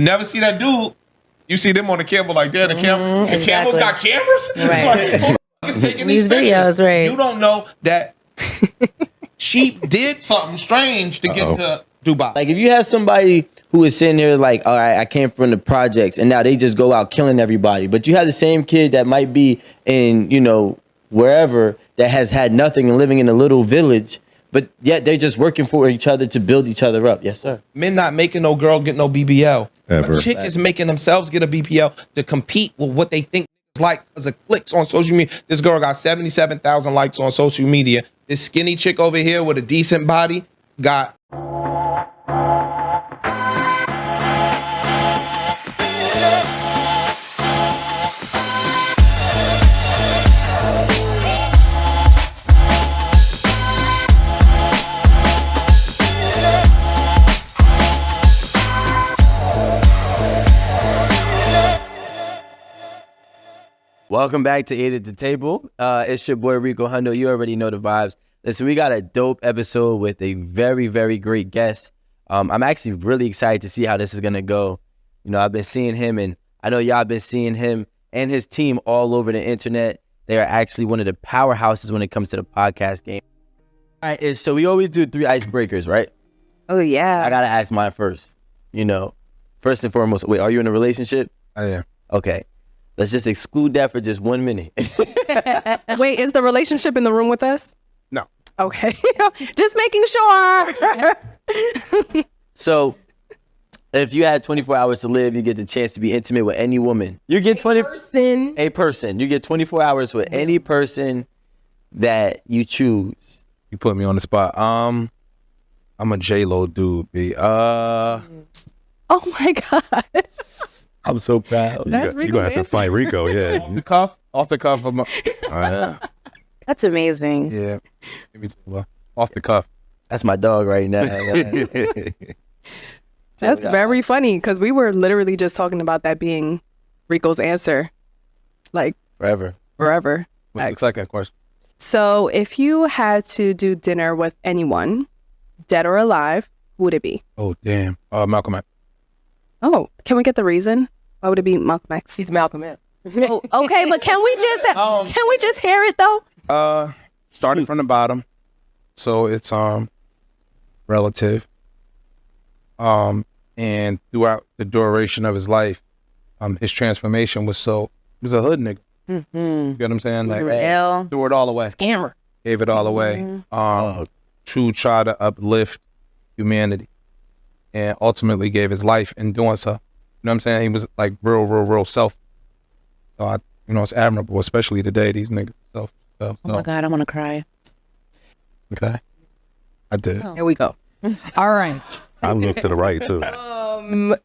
Never see that dude. You see them on the camera like that. The exactly. cameras got cameras. Right. Like, who the fuck is taking These pictures? videos, right. You don't know that she did something strange to get to Dubai. Like if you have somebody who is sitting there like, all right, I came from the projects and now they just go out killing everybody. But you have the same kid that might be in, you know, wherever that has had nothing and living in a little village, but yet they're just working for each other to build each other up. Yes, sir. Men not making no girl get no BBL. Ever. A chick is making themselves get a BBL to compete with what they think is like because of clicks on social media. This girl got 77,000 likes on social media. This skinny chick over here with a decent body got... Welcome back to Eat at the Table. It's your boy Rico Hundo. You already know the vibes. Listen, we got a dope episode with a very, very great guest. I'm actually really excited to see how this is going to go. You know, I've been seeing him, and I know y'all been seeing him and his team all over the internet. They are actually one of the powerhouses when it comes to the podcast game. All right, so we always do 3 icebreakers, right? Oh, yeah. I got to ask mine first. You know, first and foremost, wait, are you in a relationship? I am. Okay. Let's just exclude that for just 1 minute. Wait, is the relationship in the room with us? No. Okay. Just making sure. So, if you had 24 hours to live, you get the chance to be intimate with any woman. You get 20 person. A person. You get 24 hours with any person that you choose. You put me on the spot. I'm a J-Lo dude, B. Oh my God. I'm so proud. That's You're gonna have to fight Rico, yeah. Off the cuff. Of my, That's amazing. yeah. Maybe, well, off the cuff. That's my dog right now. That's very funny because we were literally just talking about that being Rico's answer. Like Forever. forever. What's the second question? So if you had to do dinner with anyone, dead or alive, who would it be? Oh, damn. Malcolm X. Oh, can we get the reason? Why would it be Malcolm X? He's Malcolm X. Oh, okay, but can we just hear it though? Started from the bottom, so it's relative. And throughout the duration of his life, his transformation was he was a hood nigga. Mm-hmm. You get what I'm saying? Like Real. threw it all away, Scammer. gave it all away. To try to uplift humanity, and ultimately gave his life in doing so. You know what I'm saying? He was like real self. So it's admirable, especially today. These niggas self. Oh my God, I want to cry. Okay, I did. Here we go. All right. I look to the right too.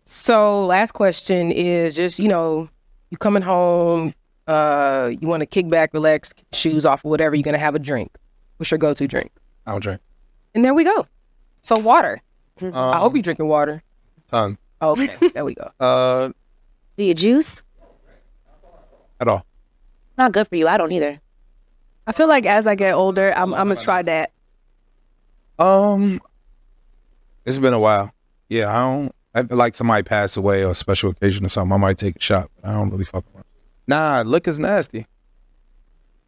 So last question is just, you coming home, you want to kick back, relax, shoes off or whatever, you're going to have a drink. What's your go-to drink? I don't drink. And there we go. So water. I hope you're drinking water. Tons. Okay, there we go. Do you juice? At all. Not good for you. I don't either. I feel like as I get older, I'm gonna try that. It's been a while. Yeah, I feel like somebody passed away or a special occasion or something, I might take a shot. But I don't really fuck around. Nah, liquor's nasty.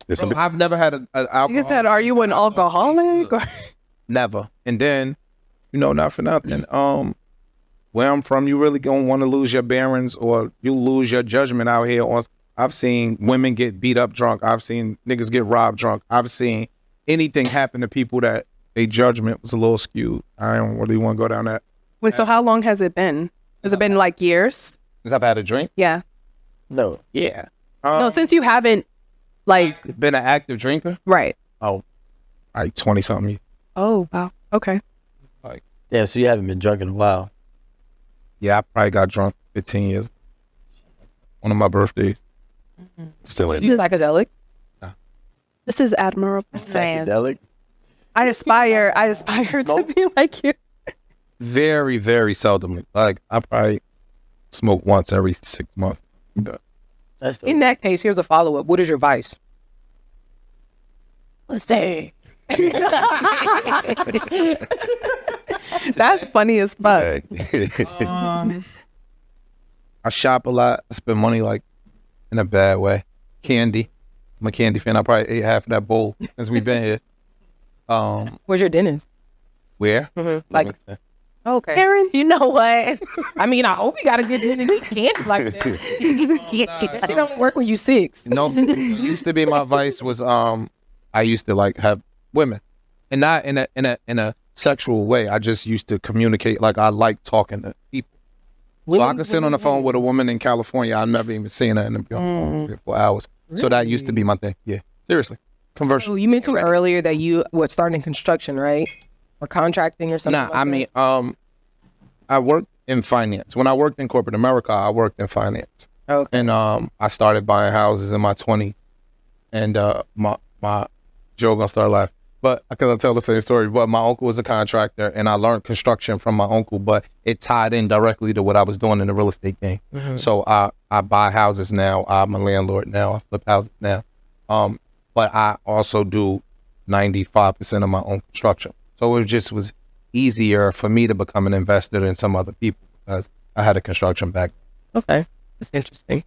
Bro, I've never had an alcohol. You said, are you an alcoholic? Or? Never. And then, not for nothing. Where I'm from, you really gonna want to lose your bearings or you lose your judgment out here. I've seen women get beat up drunk. I've seen niggas get robbed drunk. I've seen anything happen to people that their judgment was a little skewed. I don't really want to go down that. Wait, so how long has it been? Has it been like years? Since I've had a drink? Yeah. No. Yeah. No, since you haven't, like, been an active drinker? right. Oh, like 20-something years. Oh, wow. Okay. Yeah, so you haven't been drunk in a while. Yeah, I probably got drunk 15 years. One of my birthdays. Still in. You psychedelic? This is admirable. Psychedelic. I aspire to be like you. Very, very seldomly. Like, I probably smoke once every 6 months. That's In that case, here's a follow-up. What is your vice? Let's say. That's funny as fuck. I shop a lot. I spend money like in a bad way. Candy. I'm a candy fan. I probably ate half of that bowl since we've been here. Where's your dentist? Where? Like, okay. Karen, you know what? I mean, I hope you got a good dentist. You can't like that. That shit only work when you 6. No, it used to be my vice was I used to like have women, and not in a sexual way. I just used to communicate. Like I like talking to people. So I could sit on the phone with a woman in California. I've never even seen her, and be on the phone 3 or 4 hours. Really? So that used to be my thing. Yeah, seriously, conversion. So you mentioned earlier that you were starting construction, right? Or contracting or something. Nah, like I that? mean, I worked in finance. When I worked in corporate America, I worked in finance. Okay. And I started buying houses in my 20s. And my Joe gonna start laughing. But because I tell the same story, but my uncle was a contractor and I learned construction from my uncle, but it tied in directly to what I was doing in the real estate game. So I buy houses now. I'm a landlord now. I flip houses now. But I also do 95% of my own construction. So it just was easier for me to become an investor than some other people because I had a construction background. Okay. That's interesting.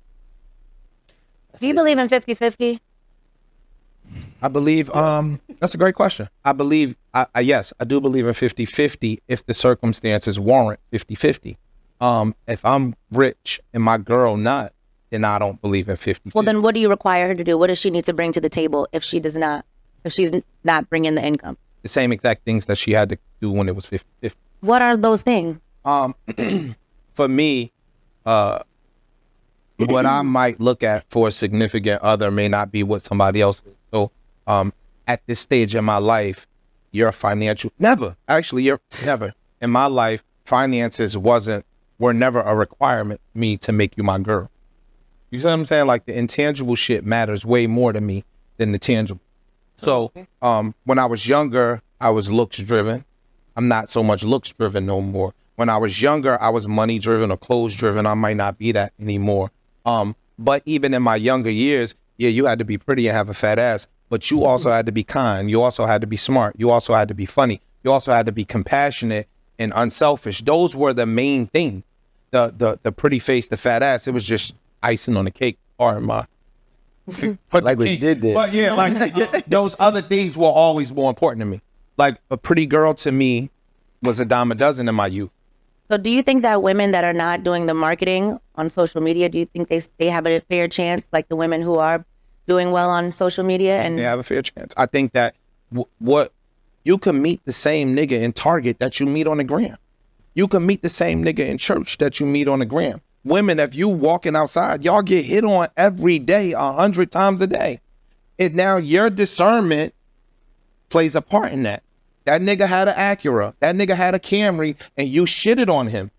Do you believe in 50-50? I believe that's a great question. I believe yes, I do believe in 50-50 if the circumstances warrant 50-50. If I'm rich and my girl not, then I don't believe in 50-50. Well, then what do you require her to do? What does she need to bring to the table if she's not bringing the income? The same exact things that she had to do when it was 50-50. What are those things? For me, what I might look at for a significant other may not be what somebody else is. So at this stage in my life, your financial never in my life, finances were never a requirement for me to make you my girl. You see what I'm saying? Like the intangible shit matters way more to me than the tangible. So when I was younger, I was looks driven. I'm not so much looks driven no more. When I was younger, I was money driven or clothes driven. I might not be that anymore. But even in my younger years, yeah, you had to be pretty and have a fat ass, but you also had to be kind. You also had to be smart. You also had to be funny. You also had to be compassionate and unselfish. Those were the main things. The pretty face, the fat ass, it was just icing on the cake. Pardon my Like we did there. But yeah, like those other things were always more important to me. Like a pretty girl to me was a dime a dozen in my youth. So do you think that women that are not doing the marketing on social media, do you think they have a fair chance, like the women who are doing well on social media? And They have a fair chance. I think that what you can meet the same nigga in Target that you meet on the gram. You can meet the same nigga in church that you meet on the gram. Women, if you walking outside, y'all get hit on every day, 100 times a day. And now your discernment plays a part in that. That nigga had an Acura. That nigga had a Camry, and you shitted on him.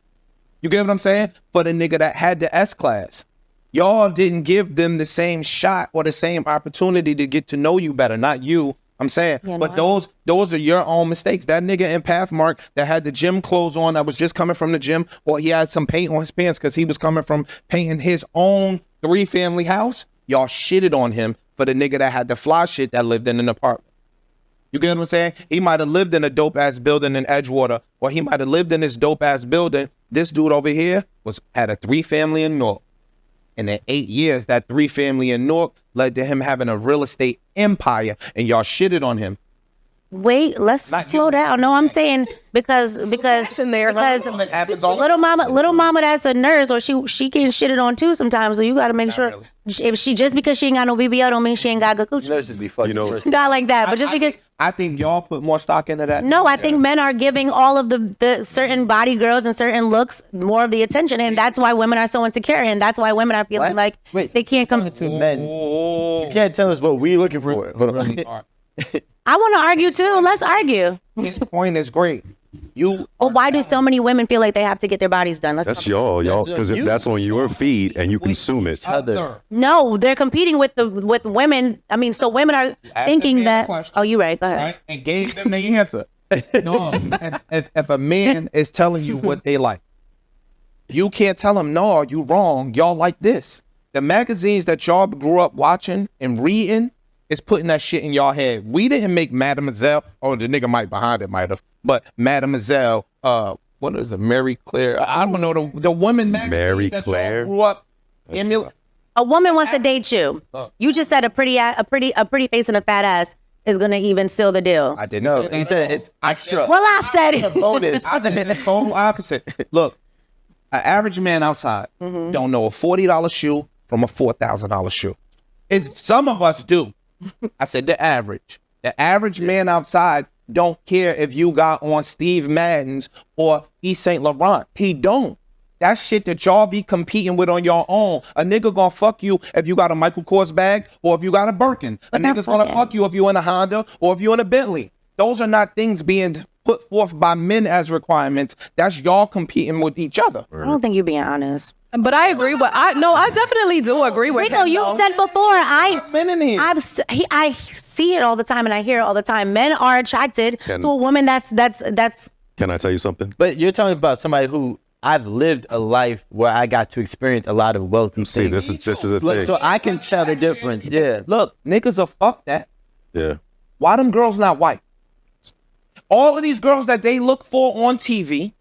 You get what I'm saying? For the nigga that had the S-Class. Y'all didn't give them the same shot or the same opportunity to get to know you better. Not you. I'm saying. Yeah, but no, those are your own mistakes. That nigga in Pathmark that had the gym clothes on that was just coming from the gym, or he had some paint on his pants because he was coming from painting his own 3-family house. Y'all shitted on him for the nigga that had the fly shit that lived in an apartment. You get what I'm saying? He might have lived in a dope-ass building in Edgewater, or he might have lived in this dope-ass building. This dude over here had a 3-family in Newark. And in 8 years, that 3-family in Newark led to him having a real estate empire, and y'all shitted on him. wait, let's slow down. No, I'm saying because happens all little mama that's a nurse, or she getting shitted on too sometimes. So you got to make sure if she, just because she ain't got no BBL don't mean she ain't got good coochie. Nurses be fucking. Not like that, but just because. I think y'all put more stock into that. No, I think men are giving all of the certain body girls and certain looks more of the attention, and that's why women are so insecure, and that's why women are feeling like they can't come to men. You can't tell us what we looking for. Hold on. I want to argue too. Let's argue. His point is great. Why do so many women feel like they have to get their bodies done? That's y'all, because that's on your feed and you consume it. No, they're competing with women. I mean, so women are thinking that. Oh, you're right. Go ahead. Right? And gave them the answer. No, if a man is telling you what they like, you can't tell them, no, you wrong. Y'all like this. The magazines that y'all grew up watching and reading is putting that shit in y'all head. We didn't make Mademoiselle. Oh, the nigga behind it might have. But Mademoiselle, what is it, Mary Claire? I don't know the women magazine Mary that Claire? y'all grew up emulating. A woman wants to date you. You just said a pretty face and a fat ass is gonna even seal the deal. I didn't No, say that. he said it's extra. Well, I said it. Bonus. I said the total opposite. Look, an average man outside don't know a $40 shoe from a $4,000 shoe. Some of us do. I said the average. The average man outside don't care if you got on Steve Madden's or Yves Saint Laurent. He don't. That shit that y'all be competing with on your own. A nigga gonna fuck you if you got a Michael Kors bag or if you got a Birkin. A nigga's gonna fuck you if you in a Honda or if you in a Bentley. Those are not things being put forth by men as requirements. That's y'all competing with each other. I don't think you're being honest. But I agree with I definitely do agree with Rico, him. you though. said before, Men in here. I see it all the time and I hear it all the time. Men are attracted to a woman that's Can I tell you something? But you're talking about somebody who I've lived a life where I got to experience a lot of wealthy See, things. this is a thing. So I can tell the difference. Yeah. Look, niggas are fuck that. Yeah. Why them girls not white? All of these girls that they look for on TV,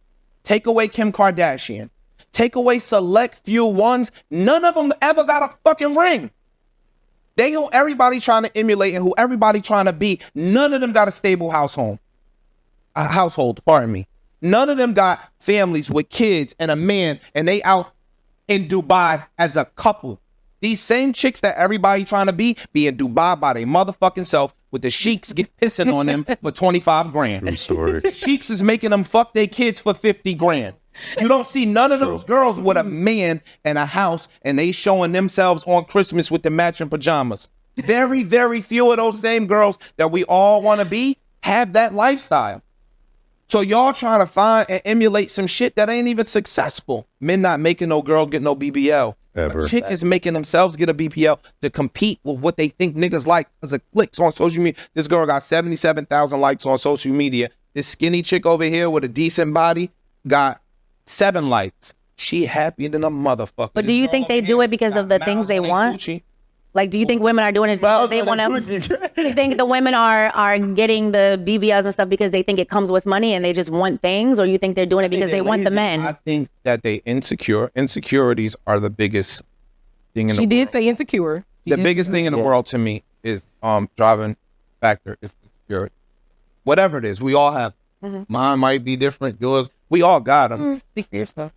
take away Kim Kardashian, take away select few ones, none of them ever got a fucking ring. They who everybody trying to emulate and who everybody trying to be, none of them got a stable household, pardon me. None of them got families with kids and a man and they out in Dubai as a couple. These same chicks that everybody trying to be in Dubai by their motherfucking self with the sheiks get pissing on them for 25 grand. True story. Sheiks is making them fuck their kids for 50 grand. You don't see none of those girls with a man and a house and they showing themselves on Christmas with the matching pajamas. Very, very few of those same girls that we all want to be have that lifestyle. So y'all trying to find and emulate some shit that ain't even successful. Men not making no girl get no BBL. Ever. A chick is making themselves get a BBL to compete with what they think niggas like because of clicks on social media. This girl got 77,000 likes on social media. This skinny chick over here with a decent body got 7 likes. She happier than a motherfucker. But do you think they do it because of the things they want? Like, do you think women are doing it because they want to? Do you think the women are getting the BBLs and stuff because they think it comes with money and they just want things, or you think they're doing it because they want the men? I think that they insecure. Insecurities are the biggest thing in the world. She did say insecure. The biggest thing in the world to me is driving factor is insecurity. Whatever it is, we all have. Mine might be different. Yours, we all got them. Speak for yourself.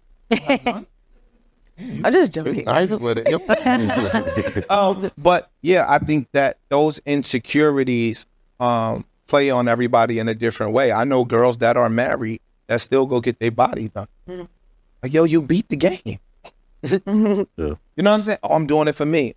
I'm just joking. Nice with it. But yeah, I think that those insecurities play on everybody in a different way. I know girls that are married that still go get their body done. Like, yo, you beat the game. Yeah. You know what I'm saying? Oh, I'm doing it for me.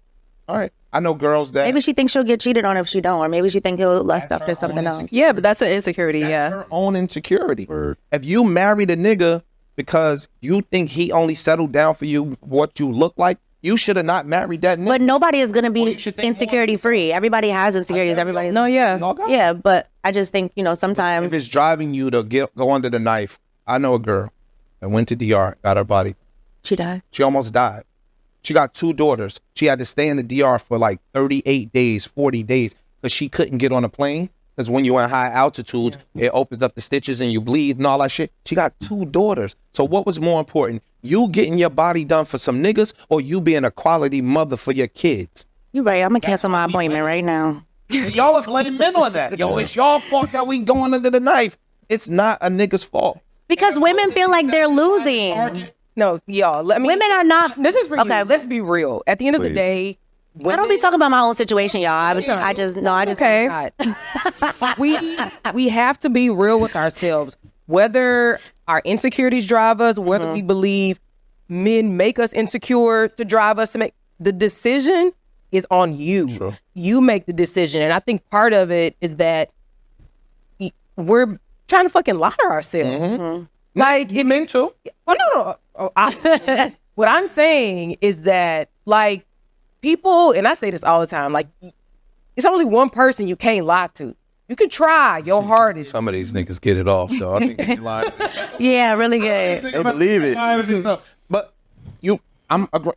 All right. I know girls that Maybe she thinks she'll get cheated on if she don't, or maybe she thinks he'll lust after something else. Yeah, but that's an insecurity. that's her own insecurity. Word. If you married a nigga because you think he only settled down for you what you look like, you should have not married that nigga. But nobody is gonna Well, be you should think insecurity free. Everybody has insecurities. Everybody's yeah. But I just think sometimes If it's driving you to go under the knife, I know a girl that went to DR, got her body. she died. She almost died. She got 2 daughters. She had to stay in the DR for like 38 days, 40 days, because she couldn't get on a plane. Because when you're in high altitude, it opens up the stitches and you bleed and all that shit. She got 2 daughters. So what was more important? You getting your body done for some niggas or you being a quality mother for your kids? You're right. I'm gonna cancel my appointment right now. Y'all is letting men on that. Yo, it's y'all fault that we going under the knife. It's not a nigga's fault. Because women feel like they're losing. No, y'all. Women are not. This is for Okay. you. Let's be real. At the end of the Please. day, I don't be talking about my own situation, y'all. I just okay. We have to be real with ourselves. Whether our insecurities drive us, whether we believe men make us insecure to drive us to make the decision is on you. Sure. You make the decision, and I think part of it is that we're trying to fucking lie to ourselves. Like You mean too? Oh no. What I'm saying is that like people, and I say this all the time, like it's only one person you can't lie to. You can try your hardest. Some of these niggas get it off, though. I think they lie. yeah, really good. They believe it. But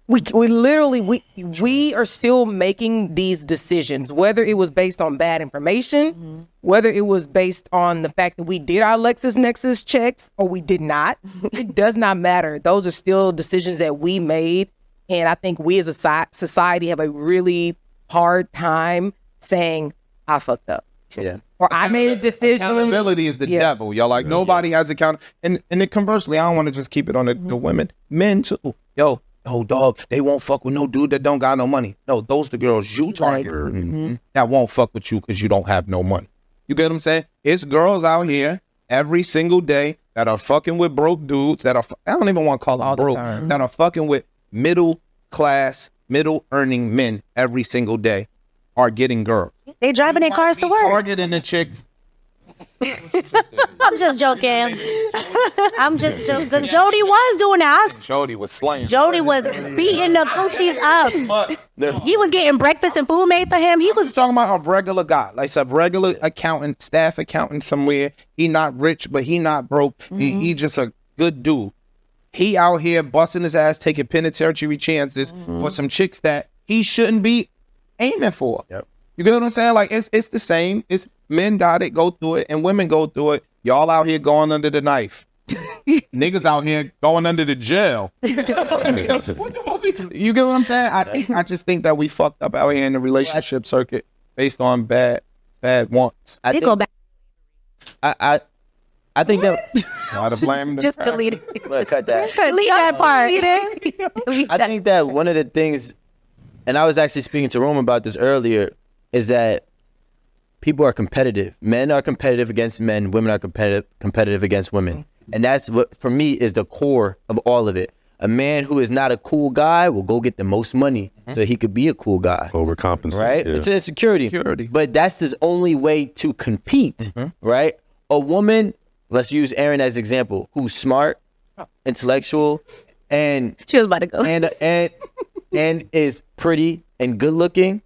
We literally we are still making these decisions, whether it was based on bad information, whether it was based on the fact that we did our LexisNexis checks or we did not. It does not matter. Those are still decisions that we made, and I think we as a society have a really hard time saying I fucked up. Yeah. Or I made a decision. Accountability is the devil. Y'all like nobody has account. And then conversely, I don't want to just keep it on the women. Men too. Yo, dog, they won't fuck with no dude that don't got no money. No, those the girls you target that won't fuck with you because you don't have no money. You get what I'm saying? It's girls out here every single day that are fucking with broke dudes that are, I don't even want to call them broke, that are fucking with middle class, middle earning men every single day are getting girls. They driving their cars to work. Targeting the chicks. I'm just joking. I'm just joking. Because Jody was doing that. Jody was slaying. Jody was beating the coochies up. He was getting breakfast and food made for him. He was talking about a regular guy, like a regular accountant, staff accountant somewhere. He not rich, but he not broke. He just a good dude. He out here busting his ass, taking penitentiary chances for some chicks that he shouldn't be aiming for. Yep. You get what I'm saying? Like it's the same. It's men got it, go through it, and women go through it. Y'all out here going under the knife. Niggas out here going under the jail. You get what I'm saying? I just think that we fucked up out here in the relationship circuit based on bad wants. they go back. I think that. Why to blame them? Just delete it. Cut that. Delete that part. I think that one of the things, and I was actually speaking to Rome about this earlier, is that people are competitive. Men are competitive against men. Women are competitive against women. And that's what, for me, is the core of all of it. A man who is not a cool guy will go get the most money so he could be a cool guy. Overcompensate. Right? Yeah. It's an insecurity. But that's his only way to compete, right? A woman, let's use Erin as example, who's smart, intellectual, and She was about to go. and is pretty and good looking.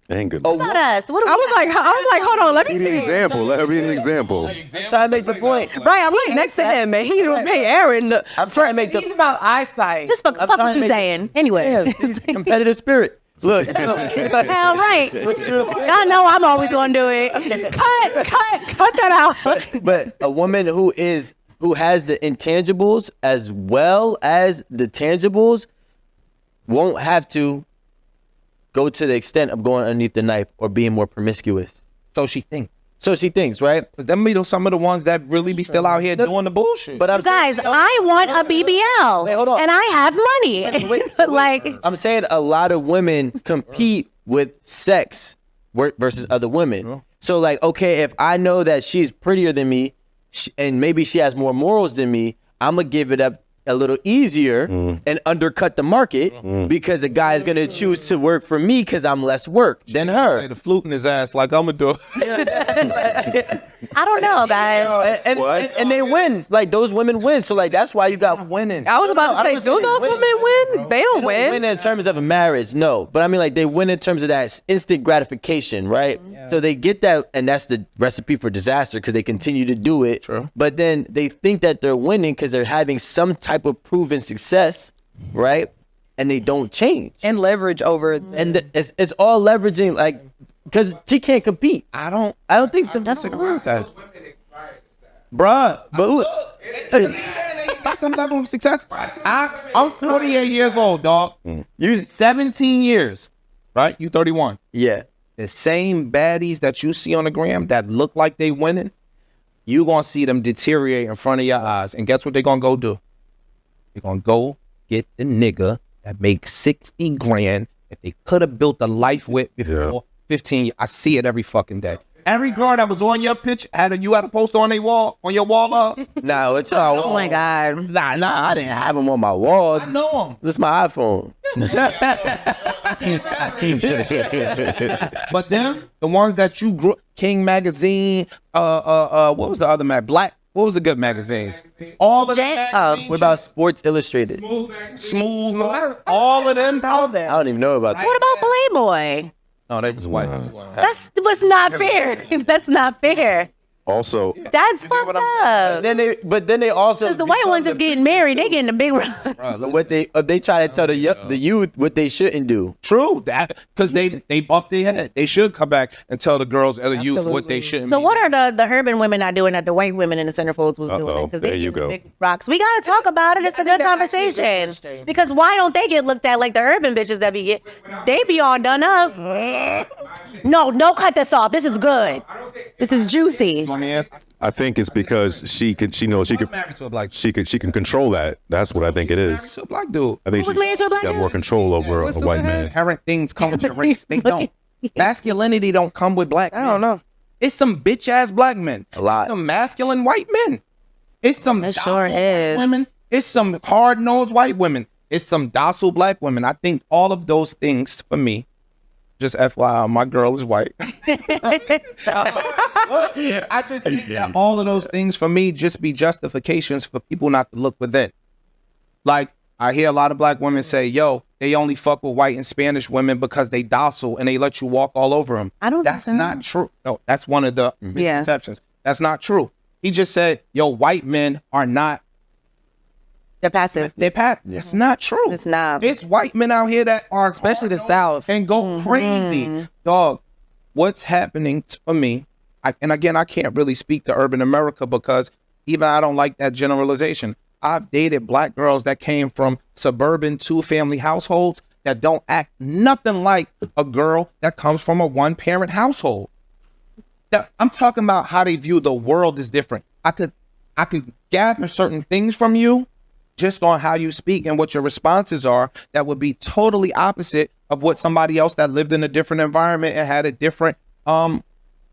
Ain't good. What about us? What I was like, hold on, let me Be an see. example. Let her be an example. I'm trying to make the point. Right, I'm like next to him, man. He don't pay Aaron. Look, I'm trying to make the He's about eyesight. Just fuck what you saying. Anyway. competitive spirit. Look, Hell right. I know I'm always gonna do it. Cut that out. but a woman who has the intangibles as well as the tangibles won't have to go to the extent of going underneath the knife or being more promiscuous. So she thinks. Right? Because them be some of the ones that really be still out here doing the bullshit. But I'm Guys, I want a BBL. Wait, hold on. And I have money. Wait. Like, I'm saying a lot of women compete with sex versus other women. So like, okay, if I know that she's prettier than me and maybe she has more morals than me, I'm going to give it up a little easier and undercut the market because a guy is going to choose to work for me because I'm less work than her. Hey, the flute in his ass like I'm going to do it. I don't know, guys. And they win. Like, those women win. So, like, that's why you got winning. I was about to say, do those women win? They don't win. Win in terms of a marriage, no. But I mean, like, they win in terms of that instant gratification, right? Yeah. So they get that, and that's the recipe for disaster because they continue to do it. True. But then they think that they're winning because they're having some type of proven success, right? And they don't change. And leverage over. And it's all leveraging, like, because she can't compete. I don't think so. disagree with that. Bruh, but look, that's some type of success. I'm 48 years old, dog. You 17 years, right? You 31. Yeah. The same baddies that you see on the gram that look like they winning, you gonna see them deteriorate in front of your eyes. And guess what they gonna go do? They're gonna go get the nigga that makes 60 grand that they could have built a life with before 15 years. I see it every fucking day. Every girl that was on your pitch you had a poster on your wall. No, it's all. Oh my God. Nah, I didn't have them on my walls. I know them. This is my iPhone. But then the ones that you grew, King Magazine, what was the other Black? What was the good magazines? All of them. What about Sports Illustrated? Smooth. All of them. I don't even know about that. What about Playboy? No, they was white. That's not fair. That's not fair. Also, That's fucked up. Then they also Because the white ones is getting married, they getting a big run. what they try to tell the youth what they shouldn't do. True, that because they bumped their head. They should come back and tell the girls and the youth what they shouldn't. So be what doing. are the urban women not doing that the white women in the centerfolds was doing? Because there you go. Big rocks. We gotta talk about it. It's a good conversation. Because why don't they get looked at like the urban bitches that they be all done up? No, cut this off. This is good. This is juicy. Let me ask. I think it's because she can Married to a black she can control that. That's what I think it is. to a black dude. I think was married to a black got more dude? control over a white man. Inherent things come with your race. They don't. Masculinity don't come with black men. I don't know. It's some bitch ass black men. A lot. Some masculine white men. It's some It docile sure white is. women. It's some hard nosed white women. It's some docile black women. I think all of those things for me. Just FYI, my girl is white. I just think that all of those things for me just be justifications for people not to look within. Like, I hear a lot of black women say, yo, they only fuck with white and Spanish women because they docile and they let you walk all over them. I don't That's think so. not true. No, that's one of the misconceptions. That's not true. He just said, yo, white men are not. They're passive. They're That's not true. It's not. It's white men out here that are Especially the South. and go crazy. Dog, what's happening for me, and again, I can't really speak to urban America because even I don't like that generalization. I've dated black girls that came from suburban 2-family households that don't act nothing like a girl that comes from a 1-parent household. I'm talking about how they view the world is different. I could gather certain things from you just on how you speak and what your responses are that would be totally opposite of what somebody else that lived in a different environment and had a different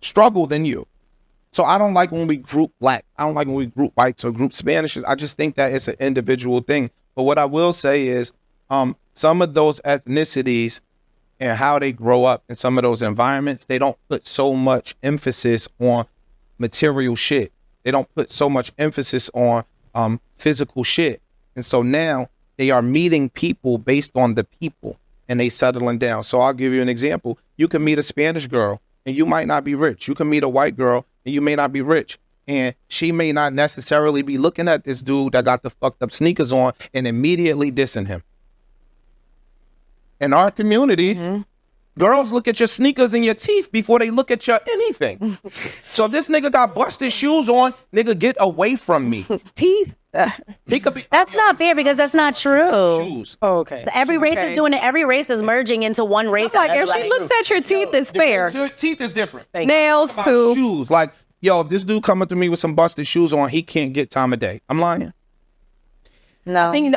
struggle than you. So I don't like when we group black. I don't like when we group whites or group Spanishes. I just think that it's an individual thing. But what I will say is some of those ethnicities and how they grow up in some of those environments, they don't put so much emphasis on material shit. They don't put so much emphasis on physical shit. And so now they are meeting people based on the people and they settling down. So I'll give you an example. You can meet a Spanish girl and you might not be rich. You can meet a white girl and you may not be rich. And she may not necessarily be looking at this dude that got the fucked up sneakers on and immediately dissing him. In our communities, girls look at your sneakers and your teeth before they look at your anything. So if this nigga got busted shoes on, nigga, get away from me. Teeth? He could be. That's not fair because that's not true. Shoes. Oh, okay. Every race is doing it. Every race is merging into one race. Like, if she looks at your teeth, it's fair. Your teeth is different. Nails, About too. shoes. Like, yo, if this dude coming to me with some busted shoes on, he can't get time of day. I'm lying. No. I think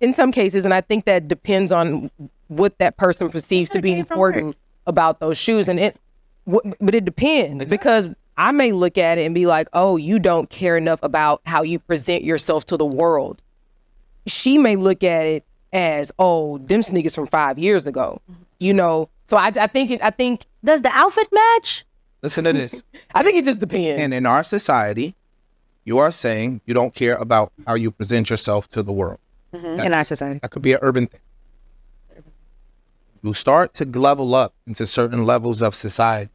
in some cases, and I think that depends on what that person perceives to be important about those shoes, and but it depends because I may look at it and be like, oh, you don't care enough about how you present yourself to the world. She may look at it as, oh, them sneakers from 5 years ago, you know. So I think Does the outfit match? Listen to this. I think it just depends. And in our society, you are saying you don't care about how you present yourself to the world. In our society. That could be an urban thing. You start to level up into certain levels of society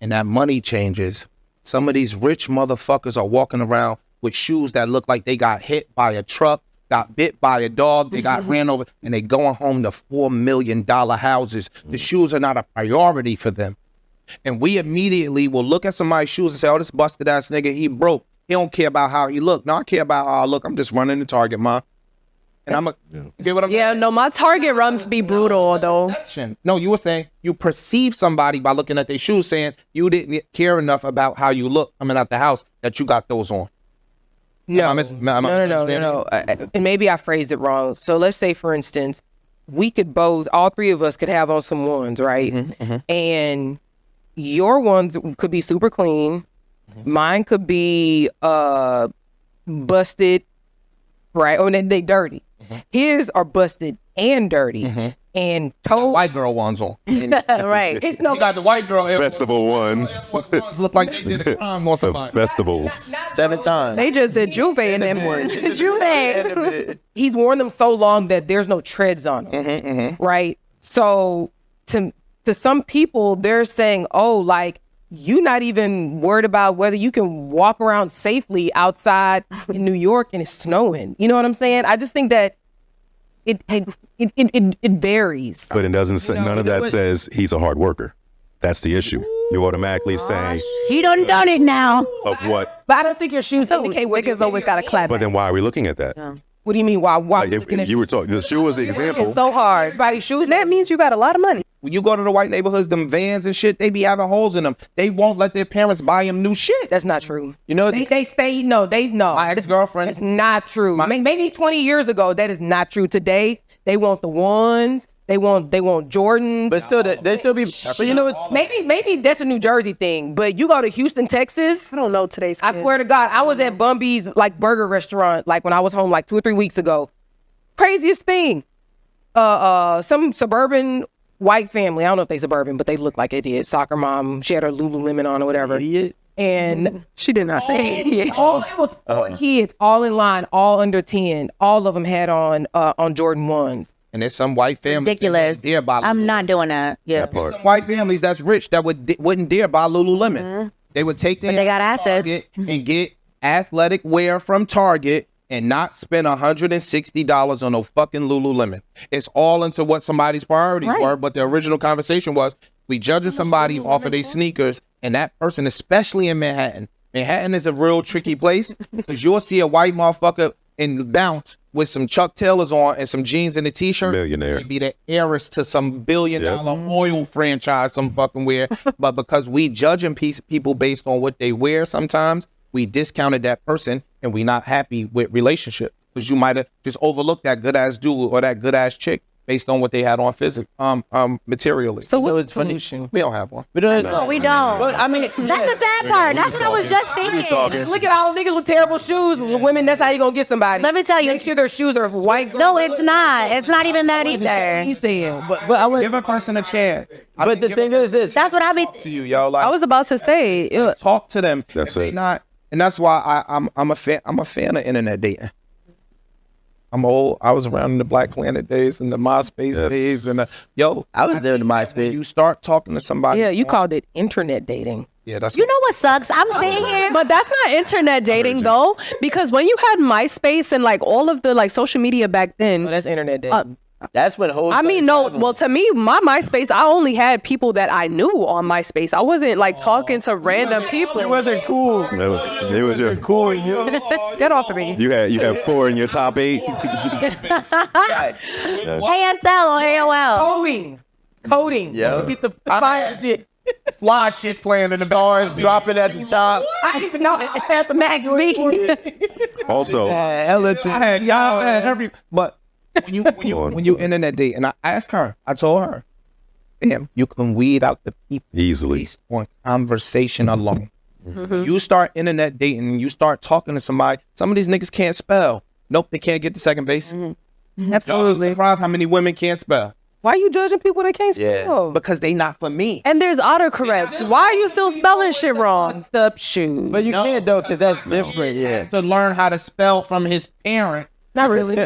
and that money changes. Some of these rich motherfuckers are walking around with shoes that look like they got hit by a truck, got bit by a dog, they got ran over, and they going home to $4 million houses. The shoes are not a priority for them. And we immediately will look at somebody's shoes and say, oh, this busted ass nigga, he broke. He don't care about how he look. No, I care about how I look. I'm just running the Target, ma. And I'm you get what I'm Yeah, no, my Target runs be brutal, though. saying? No, you were saying you perceive somebody by looking at their shoes saying you didn't care enough about how you look coming out the house that you got those on. No, misunderstanding? no. And maybe I phrased it wrong. So let's say, for instance, we could both, all three of us could have on some ones, right? And your ones could be super clean. Mine could be busted, right? Oh, and they dirty. His are busted and dirty. And toe. White girl ones on. Right. It's no, You got the white girl Festival ones. ones look like they did a crime on somebody. Festivals. 7 times. they just did Juve in them ones. Juve. He's worn them so long that there's no treads on them, right? So to some people, they're saying, oh, like you not even worried about whether you can walk around safely outside in New York and it's snowing. You know what I'm saying? I just think that it varies. But it doesn't say, none of that says he's a hard worker. That's the issue. You automatically saying He done it now. of what? But I don't think your shoes indicate what Niggas always got to clap. But then why are we looking at that? What do you mean? Why? Like if you were talking, the shoe was the example. It's so hard. Everybody's shoes. That means you got a lot of money. When you go to the white neighborhoods, them vans and shit, they be having holes in them. They won't let their parents buy them new shit. That's not true. You know, They stay. No. My ex-girlfriend. It's not true. Maybe 20 years ago, that is not true. Today, they want the ones. They want Jordans. but still, they still be. But you know what? Maybe that's a New Jersey thing. But you go to Houston, Texas. I don't know today's I kids. swear to God, I was at Bumby's like burger restaurant like when I was home like 2 or 3 weeks ago. Craziest thing. Some suburban white family. I don't know if they suburban, but they look like it did. Soccer mom. She had her Lululemon on or whatever. Idiot. And She did not say it. it was kids all in line, all under 10. All of them had on Jordan 1s. And there's some white families. Ridiculous. that dare buy I'm not doing that. Yeah. That part. Some white families that's rich that wouldn't dare buy Lululemon. They would take their But they got assets. Target and get athletic wear from Target and not spend $160 on no fucking Lululemon. It's all into what somebody's priorities were, but the original conversation was we judging somebody off of their sneakers, and that person, especially in Manhattan. Manhattan is a real tricky place because you'll see a white motherfucker in Bounce with some Chuck Taylors on and some jeans and a t-shirt. Millionaire. They'd be the heiress to some billion-dollar oil franchise, some fucking wear. But because we judging people based on what they wear sometimes, we discounted that person and we not happy with relationships because you might have just overlooked that good-ass dude or that good-ass chick based on what they had on materially. So You know, what's it's the funny. solution? We don't have one. But no, No, we don't. But I mean, That's the sad part. That's what I was just thinking. Look at all the niggas with terrible shoes. Women, that's how you gonna get somebody. Let me tell you. Make sure their shoes are white. No, it's not. It's not even that either. He's saying, but I would. Give a person a chance. But the thing is this. That's what I be. To you, yo, like I was about to say, talk to them. That's If they it. Not, and that's why I'm a fan of internet dating. I'm old. I was around in the Black Planet days and the MySpace Yes. days and I was there in the MySpace. you start talking to somebody. yeah, you called it internet dating. Yeah, that's You know what sucks? I'm saying it. but that's not internet dating though, because when you had MySpace and like all of the like social media back then, Oh, that's internet dating. That's when hoes. I mean, started no. traveling. Well, to me, my MySpace, I only had people that I knew on MySpace. I wasn't like talking to random people. It wasn't cool. It was your Cool, you. Get off of me. You had 4 in your top 8. ASL on AOL. Coding. Yeah. Get the fire shit. fly shit playing in the Stars dropping at the top. I didn't even know it had the max speed. Also, Hella I had y'all had every. But when you internet date, and I asked her, I told her, damn, you can weed out the people easily. based on conversation alone. You start internet dating and you start talking to somebody. Some of these niggas can't spell. Nope, they can't get to second base. Absolutely. I'm surprised how many women can't spell Why are you judging people that can't Yeah. spell? because they not for me. And there's autocorrect. Why are you still spelling shit wrong? Up shoes. But you can't though, because that's different. Yeah. To learn how to spell from his parent Not really.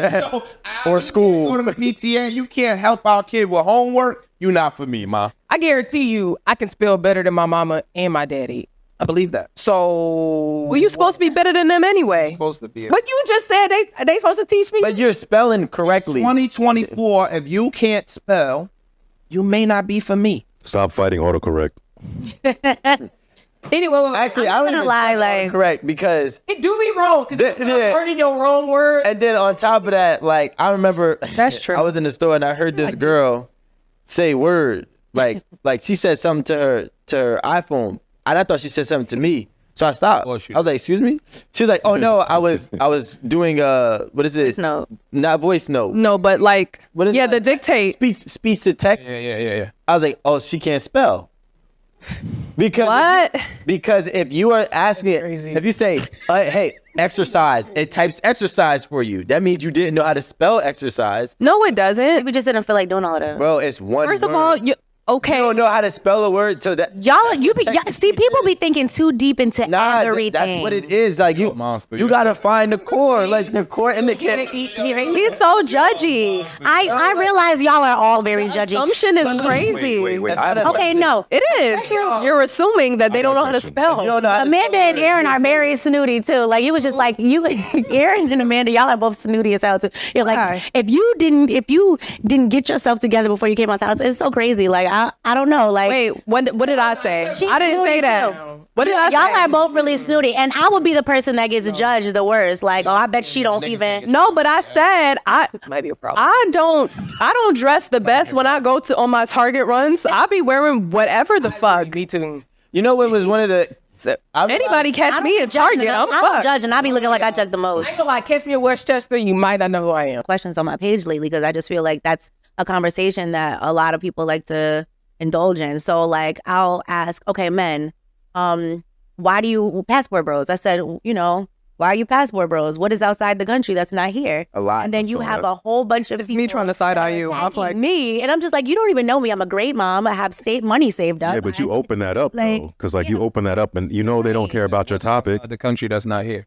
Or school. go to the PTA, you can't help our kid with homework. You not for me, ma. I guarantee you, I can spell better than my mama and my daddy. I believe that. So, Well, you supposed to be better than them anyway. Supposed to be. but you just said they supposed to teach me. But you're spelling correctly. 2024, if you can't spell, you may not be for me. Stop fighting autocorrect. Anyway, Actually, I don't gonna even lie, spell like- correct because. it do be wrong because Yeah. you're learning your wrong word. And then on top of that, like I remember That's true. I was in the store and I heard this girl say word like she said something to her iPhone, and I thought she said something to me. So I stopped. I was like, "Excuse me." She's like, "Oh no, I was doing what is it? note. Not voice note. No, but like, What is yeah, that? the dictate. Speech to text." Yeah. I was like, "Oh, she can't spell." Because What? Because if you are asking it, crazy. if you say, "Hey, exercise," it types exercise for you. That means you didn't know how to spell exercise. No, it doesn't. We just didn't feel like doing all of that. Bro, it's one. First of word. all, Okay. You don't know how to spell a word, so that See, people be thinking too deep into everything. that's what it is. Like you gotta find the core, like the core indicator. He's so judgy. I realize y'all are all very judgy. Assumption is crazy. Wait. I have a Okay, no. It is. You're assuming that they don't know how to spell. You don't know how to Amanda and Aaron are very snooty too. Like, you was just like, Aaron and Amanda, y'all are both snooty as hell too. You're like, Hi. if you didn't get yourself together before you came out the house, it's so crazy. Like, I don't know. Like, Wait, what did I say? She's I didn't say snooty, that. too. What did I say? Y'all are both really snooty, and I would be the person that gets judged the worst. Like, oh, I bet she don't even. No, but I said Might be a problem. I don't dress the best when I go on my Target runs. I be wearing whatever the fuck. Me too. You know what was one of the Anybody catch me at Judging Target, it. I'm I don't fucked. judge, and I be looking like I judge the most. So like, catch me at Westchester, you might not know who I am. Questions on my page lately because I just feel like that's a conversation that a lot of people like to indulge in. So like, I'll ask, okay, men, why do you passport bros? I said, why are you passport bros? What is outside the country that's not here? A lot. And then you have a whole bunch of It's me trying to side eye you. I'm like, me, and I'm just like, you don't even know me. I'm a great mom. I have money saved up. Yeah, but you open that up Like, though, because like you open that up, and they don't care about your topic. The country that's not here.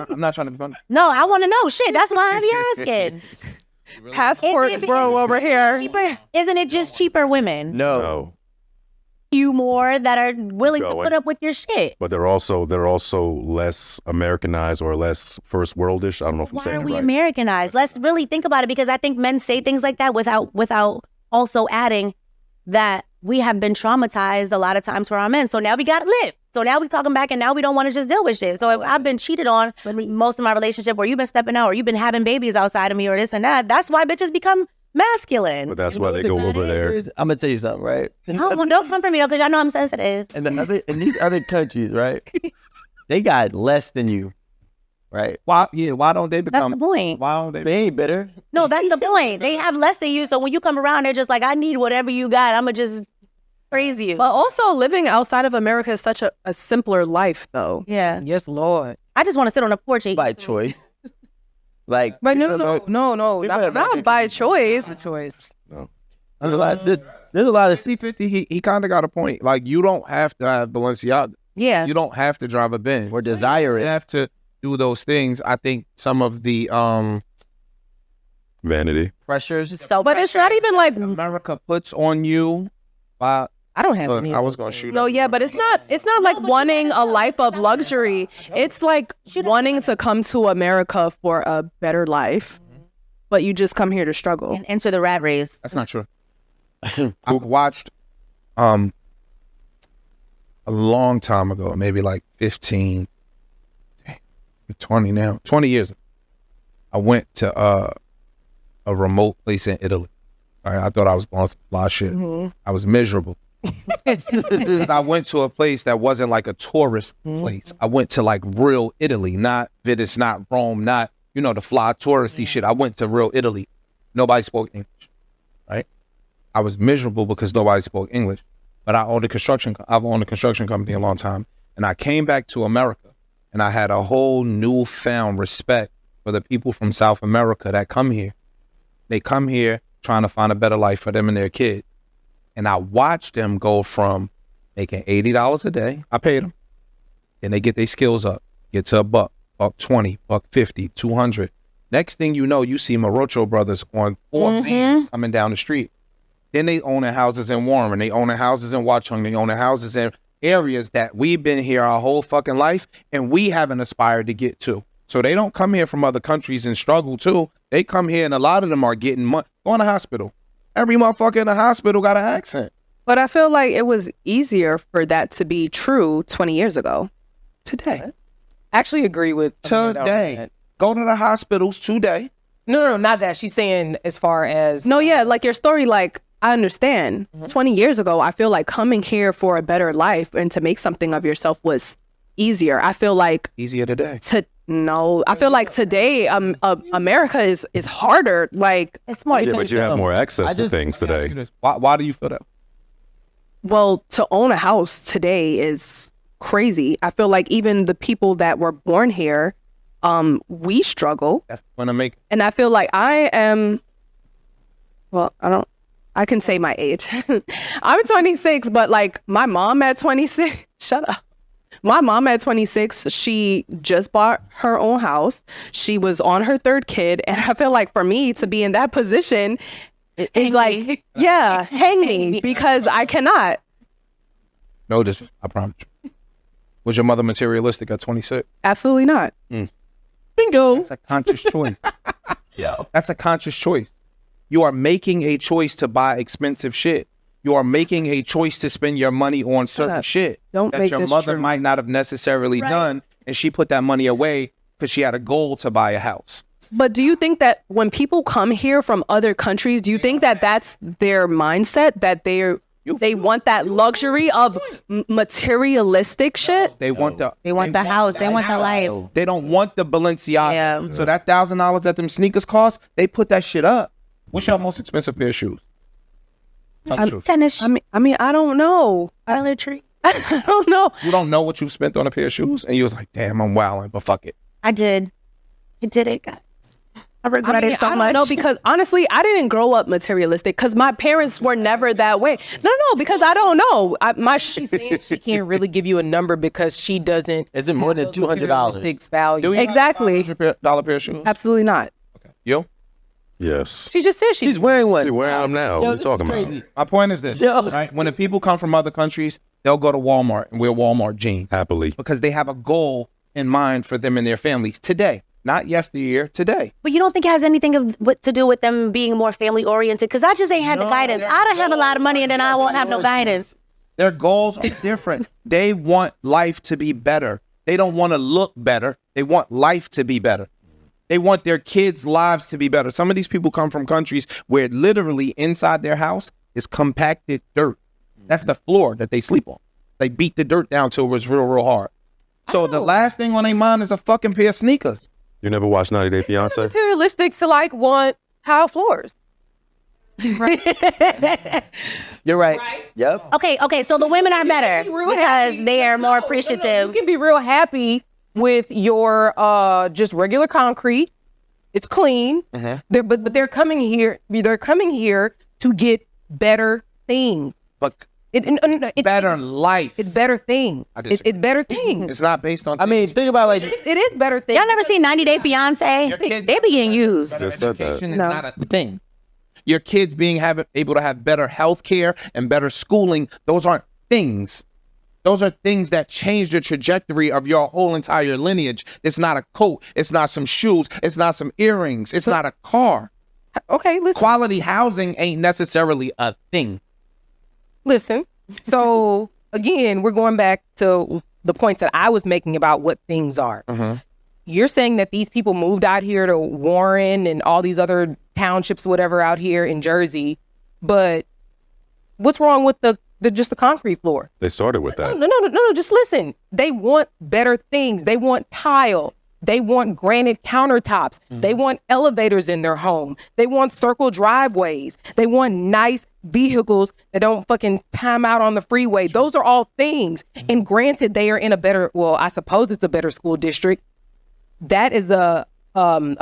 I'm not trying to be funny. No, I want to know. Shit, that's why I'm asking. Passport Is it- bro over here. Cheaper? Isn't it just cheaper women? No, You more that are willing to Going. put up with your shit. but they're also less Americanized or less first worldish. I don't know if I'm Why saying are it we right. Americanized? Let's really think about it, because I think men say things like that without also adding that we have been traumatized a lot of times for our men. So now we got to live. So now we talking back, and now we don't want to just deal with shit. So if I've been cheated on most of my relationship, or you've been stepping out, or you've been having babies outside of me, or this and that, that's why bitches become masculine. But that's why they go over there. I'm gonna tell you something, right? Don't come for me, though, because I know I'm sensitive. And in these other countries, right? They got less than you, right? Why don't they That's become? the point. Why don't they? They ain't bitter. No, that's the point. They have less than you. So when you come around, they're just like, I need whatever you got. I'm going to just praise you. But also living outside of America is such a simpler life though. Yeah. yes, Lord. I just want to sit on a porch. and eat By food. choice. Like, But no, people not have by choice. The choice. there's a lot. There's a lot of C50, he kind of got a point. Like, you don't have to have Balenciaga. Yeah. You don't have to drive a Benz. or desire You it. have to do those things. I think some of the Vanity. Pressures. So, But it's not even like America puts on you. By, I don't have look, any. I was gonna shoot. no, at you. yeah, but it's not like wanting a life of luxury. It's like wanting to come to America for a better life, but you just come here to struggle. and enter the rat race. That's not true. I've watched a long time ago, maybe like 15, 20 now, 20 years ago. I went to a remote place in Italy. All right, I thought I was going to fly shit. I was miserable. Because I went to a place that wasn't like a tourist place. I went to like real Italy, not Venice, not Rome, not, the fly touristy shit. I went to real Italy. Nobody spoke English, right? I was miserable because nobody spoke English. But I've owned a construction company a long time. And I came back to America, and I had a whole newfound respect for the people from South America that come here. They come here trying to find a better life for them and their kids. And I watched them go from making $80 a day. I paid them. Then they get their skills up, get to $1, $1.20, $1.50, $200. Next thing you know, you see Morocho brothers on 4 vans coming down the street. Then they own houses in Warren. They own houses in Watchung. They own houses in areas that we've been here our whole fucking life, and we haven't aspired to get to. So they don't come here from other countries and struggle too. They come here, and a lot of them are getting money. Going to hospital. Every motherfucker in the hospital got an accent. But I feel like it was easier for that to be true 20 years ago. Today. Actually agree with Amanda on Today. that. Go to the hospitals today. No, not that. She's saying as far as No, yeah, like your story, like I understand. 20 years ago, I feel like coming here for a better life and to make something of yourself was easier. I feel like Easier today. I feel like today, America is harder. Like It's more. Yeah, but you have more access to things Let me ask you today. this. Why do you feel that? well, to own a house today is crazy. I feel like even the people that were born here, we struggle. That's when I make And I feel like I I can say my age. I'm 26, but like my mom at 26, shut up. My mom at 26, she just bought her own house. She was on her third kid. And I feel like for me to be in that position, it's like, yeah, hang me because I cannot. No, this I promise you. Was your mother materialistic at 26? Absolutely not. Bingo. That's a conscious choice. That's a conscious choice. You are making a choice to buy expensive shit. You are making a choice to spend your money on certain shit Don't that make your this mother true. might not have necessarily done, and she put that money away because she had a goal to buy a house. But do you think that when people come here from other countries, do you think that that's their mindset, that they want that luxury of materialistic shit? They want the house. They want the life. They don't want the Balenciaga. Yeah. So that $1,000 that them sneakers cost, they put that shit up. What's your most expensive pair of shoes? Tell the truth. Tennis. I mean, I don't know. Dollar Tree. I don't know. You don't know what you've spent on a pair of shoes, and you was like, "Damn, I'm wilding," but fuck it. I did. I did it, guys. I regret it so I much. don't know, because honestly, I didn't grow up materialistic because my parents were never that way. No, because I don't know. She's saying she can't really give you a number because she doesn't. Is it more than $200? materialistic value. Do you Exactly. have a $500 pair of shoes? Absolutely not. Yo, Yes. She just said She's wearing one. She's wearing them now. What are you talking about? my point is this, right? When the people come from other countries, they'll go to Walmart and wear Walmart jeans Happily. because they have a goal in mind for them and their families today, not yesteryear, today. But you don't think it has anything to do with them being more family oriented? Because I just ain't had the guidance. I don't have a lot of money and then I won't have no guidance. Their goals are different. They want life to be better. They don't want to look better. They want life to be better. They want their kids' lives to be better. Some of these people come from countries where literally inside their house is compacted dirt. That's the floor that they sleep on. They beat the dirt down till it was real, real hard. So the last thing on their mind is a fucking pair of sneakers. You never watched 90 Day Fiance? materialistic to like want tile floors. You're right. Yep. Okay. So the women are better because they are more appreciative. You can be real happy with your just regular concrete. It's clean. But they're coming here. They're coming here to get better things. But It's better life. It's better things. disagree. It's better things. It's not based on. I mean, think about like It is better things. Y'all never seen 90 Day Fiance? kids- They be getting used. Just said that. Education is not a thing. Your kids able to have better health care and better schooling, those aren't things. Those are things that change the trajectory of your whole entire lineage. It's not a coat. It's not some shoes. It's not some earrings. It's not a car. Okay, listen. Quality housing ain't necessarily a thing. Listen. So again, we're going back to the points that I was making about what things are. You're saying that these people moved out here to Warren and all these other townships, whatever, out here in Jersey, but what's wrong with the just the concrete floor? They started with that. No, just listen. They want better things. They want tile. They want granite countertops. They want elevators in their home. They want circle driveways. They want nice vehicles that don't fucking time out on the freeway. Those are all things. And granted, they are in a better, well, I suppose it's a better school district. That is a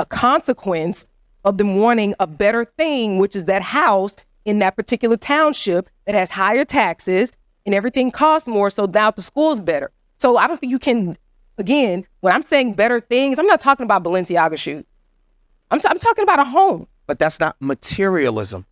consequence of them wanting a better thing, which is that house in that particular township that has higher taxes and everything costs more. So now the school's better. So I don't think you can. Again, when I'm saying better things, I'm not talking about Balenciaga shoes. I'm talking about a home. But that's not materialism.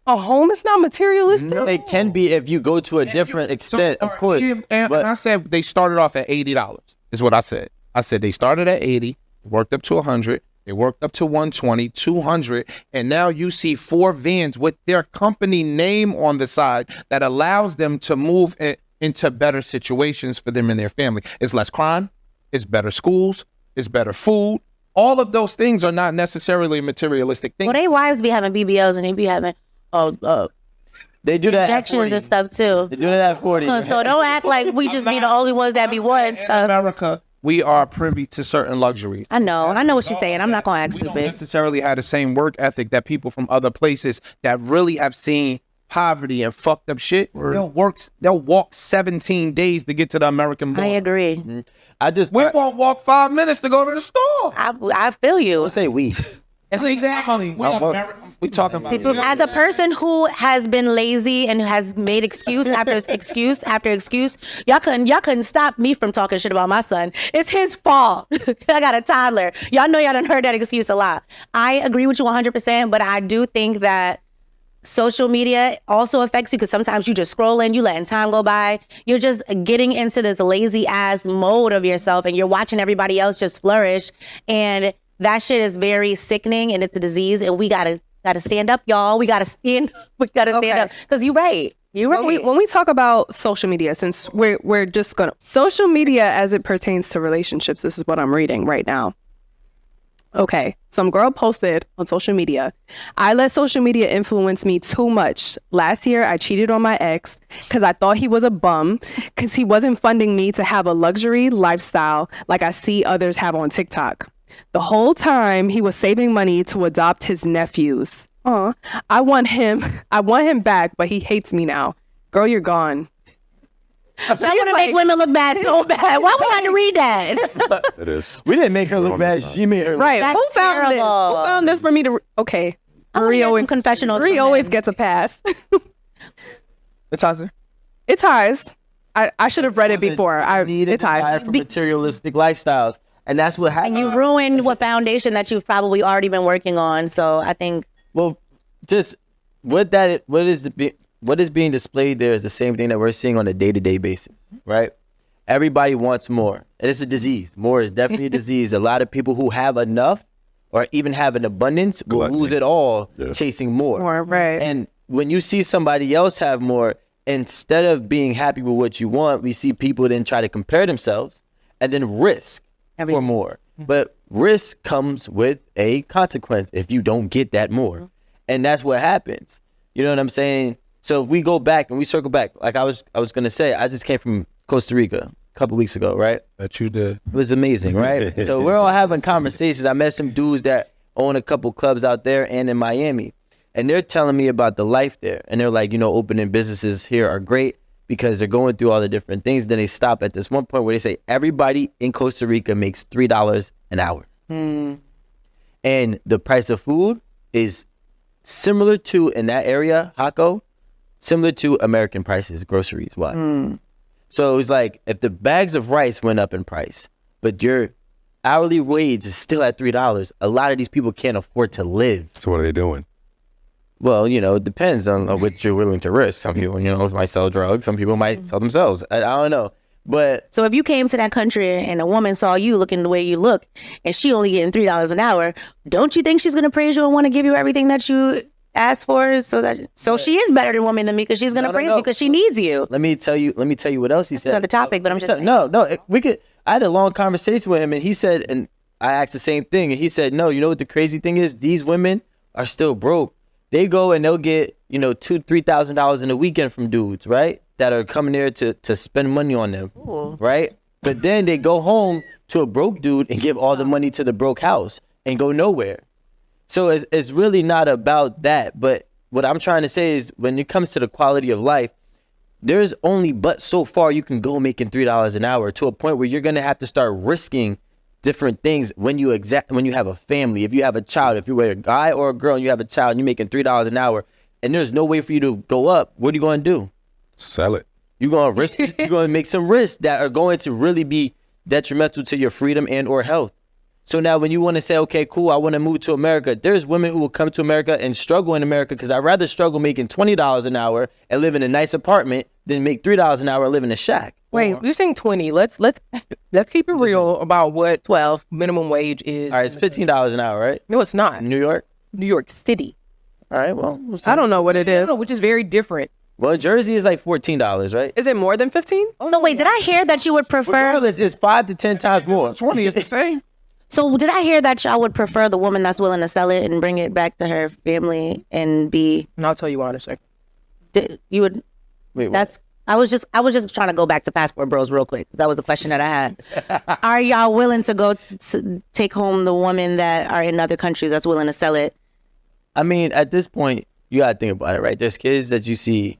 A home is not materialistic. no, it can be if you go to a different extent, of course. And but I said they started off at $80 is what I said. I said they started at 80, worked up to 100, they worked up to 120, 200, and now you see 4 vans with their company name on the side that allows them to move into better situations for them and their family. It's less crime, it's better schools, it's better food. All of those things are not necessarily materialistic things. Well, they wives be having BBLs and they be having they do that at injections 40. and stuff too. They do that at 40. So don't act like we just be the only ones that be wanting In stuff. America, we are privy to certain luxuries. I know what she's saying. I'm not gonna act We don't stupid. necessarily have the same work ethic that people from other places that really have seen poverty and fucked up shit. They'll walk 17 days to get to the American I border. agree. I just We won't walk 5 minutes to go to the store. I feel you. don't say we. That's exactly. We talking about As a person who has been lazy and has made excuse after excuse after excuse, y'all couldn't stop me from talking shit about my son. It's his fault. I got a toddler. Y'all know y'all done heard that excuse a lot. I agree with you 100%, but I do think that social media also affects you because sometimes you just scrolling, you letting time go by. You're just getting into this lazy ass mode of yourself and you're watching everybody else just flourish. And that shit is very sickening and it's a disease and we gotta stand up, y'all. We gotta stand up. Because you're right. You're right. When we talk about social media, since we're just gonna social media as it pertains to relationships, this is what I'm reading right now. Okay, some girl posted on social media, I let social media influence me too much. Last year, I cheated on my ex because I thought he was a bum because he wasn't funding me to have a luxury lifestyle like I see others have on TikTok. The whole time, he was saving money to adopt his nephews. I want him back, but he hates me now. Girl, you're gone. I want to make women look bad so bad. Why would I have to read that? It is. We didn't make her look bad. She made her. Right. That's Who found this? terrible. Who found this for me to? Okay. Marie always confessionals. Marie from always men. gets a pass. the Taza. It ties. I should have read it before. It ties. For materialistic lifestyles, and that's what happened. And you ruined what foundation that you've probably already been working on. So I think. Well, just what is being displayed there is the same thing that we're seeing on a day-to-day basis, right? Everybody wants more, and it's a disease. More is definitely a disease. A lot of people who have enough or even have an abundance will lose it all chasing more. Right. And when you see somebody else have more, instead of being happy with what you want, we see people then try to compare themselves and then risk for more. But risk comes with a consequence if you don't get that more. And that's what happens. You know what I'm saying? So if we go back and we circle back, like I was gonna say, I just came from Costa Rica a couple weeks ago, right? That you did. It was amazing, right? So we're all having conversations. I met some dudes that own a couple clubs out there and in Miami, and they're telling me about the life there. And they're like, opening businesses here are great because they're going through all the different things. Then they stop at this one point where they say everybody in Costa Rica makes $3 an hour, and the price of food is similar to in that area, Jaco. Similar to American prices, groceries wise. So it's like if the bags of rice went up in price, but your hourly wage is still at $3, a lot of these people can't afford to live. So what are they doing? Well, it depends on what you're willing to risk. Some people, might sell drugs. Some people might sell themselves. I don't know. But So if you came to that country and a woman saw you looking the way you look and she only getting $3 an hour, don't you think she's going to praise you and want to give you everything that you asked for? So she is better than woman than me because she's going to praise you because she needs you. let me tell you what else he said. Another topic, but I'm just saying. I had a long conversation with him, and he said, and I asked the same thing, and he said, no, you know what the crazy thing is? These women are still broke. They go and they'll get, $2,000-$3,000 in a weekend from dudes, right? That are coming there to spend money on them, right? But then they go home to a broke dude and give all the money to the broke house and go nowhere. So it's really not about that. But what I'm trying to say is when it comes to the quality of life, there's only but so far you can go making $3 an hour to a point where you're going to have to start risking different things when you have a family. If you have a child, if you're a guy or a girl and you have a child and you're making $3 an hour and there's no way for you to go up, what are you going to do? Sell it. You're going to risk. You're going to make some risks that are going to really be detrimental to your freedom and or health. So now when you want to say, okay, cool, I want to move to America, there's women who will come to America and struggle in America because I'd rather struggle making $20 an hour and live in a nice apartment than make $3 an hour and live in a shack. Wait, you're saying 20. Let's keep it real about what 12 minimum wage is. All right, it's $15 an hour, right? No, it's not. In New York? New York City. All right, well. We'll see. I don't know what it is. No, which is very different. Well, Jersey is like $14, right? Is it more than 15? So wait, did I hear that you would prefer? Regardless, it's 5 to 10 times more. 20 is the same. So did I hear that y'all would prefer the woman that's willing to sell it and bring it back to her family and be? And I'll tell you why in a second. You would. Wait, what? That's. I was just trying to go back to Passport Bros real quick because that was the question that I had. Are y'all willing to go take home the women that are in other countries that's willing to sell it? I mean, at this point, you gotta think about it, right? There's kids that you see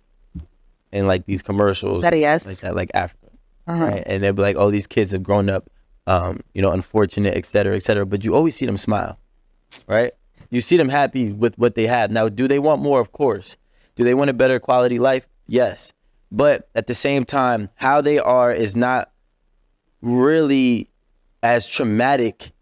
in like these commercials, That a yes? like that, like Africa, right? And they'll be like, "Oh, these kids have grown up, unfortunate, et cetera, et cetera." But you always see them smile, right? You see them happy with what they have. Now, do they want more? Of course. Do they want a better quality life? Yes. But at the same time, how they are is not really as traumatic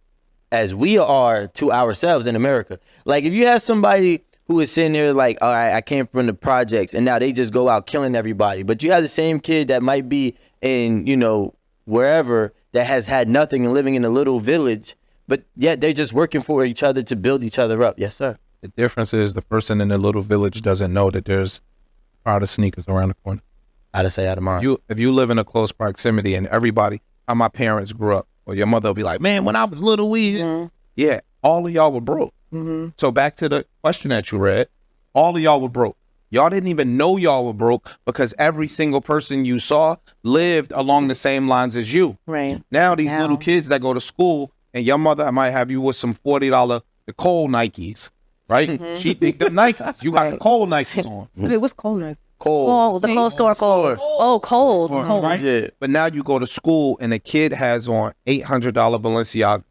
as we are to ourselves in America. Like, if you have somebody who is sitting here like, all right, I came from the projects, and now they just go out killing everybody. But you have the same kid that might be in, you know, wherever, that has had nothing and living in a little village, but yet they're just working for each other to build each other up. Yes, sir. The difference is the person in the little village doesn't know that there's Prada sneakers around the corner. Out of sight, out of mind. If you live in a close proximity and everybody, how my parents grew up, or your mother will be like, man, when I was little, yeah, all of y'all were broke. So back to the question that you read, all of y'all were broke. Y'all didn't even know y'all were broke because every single person you saw lived along the same lines as you. Right. Now these little kids that go to school, and your mother might have you with some $40 the Cole Nikes, right? She think the Nikes. You got the Cole Nikes on. Wait, what's Cole Nike? Oh, the Kohl's store, Kohl's. Oh, Kohl's. Right? Yeah. But now you go to school and the kid has on $800 Balenciagas.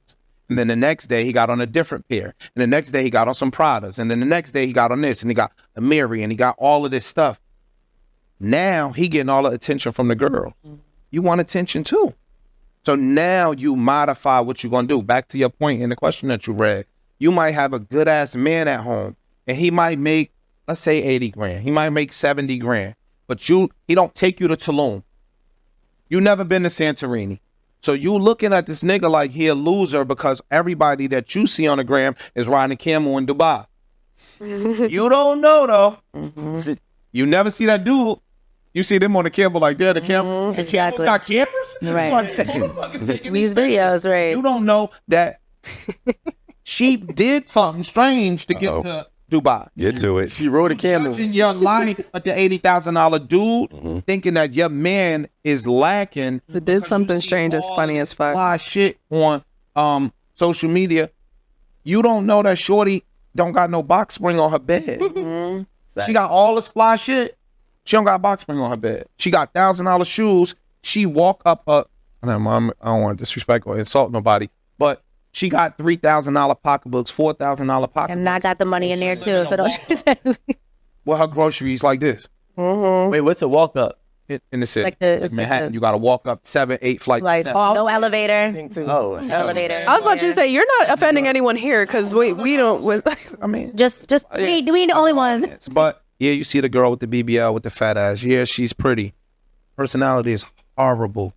And then the next day he got on a different pair. And the next day he got on some Pradas. And then the next day he got on this. And he got a Miri. And he got all of this stuff. Now he getting all the attention from the girl. You want attention too. So now you modify what you're going to do. Back to your point in the question that you read. You might have a good ass man at home. And he might make, let's say 80 grand. He might make 70 grand. But he don't take you to Tulum. You never been to Santorini. So you looking at this nigga like he a loser because everybody that you see on the gram is riding a camel in Dubai. You don't know though. You never see that dude. You see them on the camel like they're the camel. The Exactly. camel's got cameras? Right. These videos, right. You don't know that she did something strange to get to Dubai. Get to it. She rode a camel. Judging your life at the $80,000 dude, thinking that your man is lacking. But did something strange as funny as fuck. Fly shit on social media. You don't know that shorty don't got no box spring on her bed. She got all this fly shit. She don't got a box spring on her bed. She got $1,000 shoes. She walk up I don't want to disrespect or insult nobody, but she got $3,000 pocketbooks, $4,000 pocketbooks. And I got the money in there too. So don't you say Well, her groceries like this Wait, what's a walk up? in the city. Like the- it's Manhattan, like the- you got to walk up 7, 8 flights. like of steps. no elevator. Oh, Elevator. I was about to say, you're not offending anyone here because we don't. I mean, Just we the only ones. but yeah, you see the girl with the BBL with the fat ass. Yeah, she's pretty. Personality is horrible.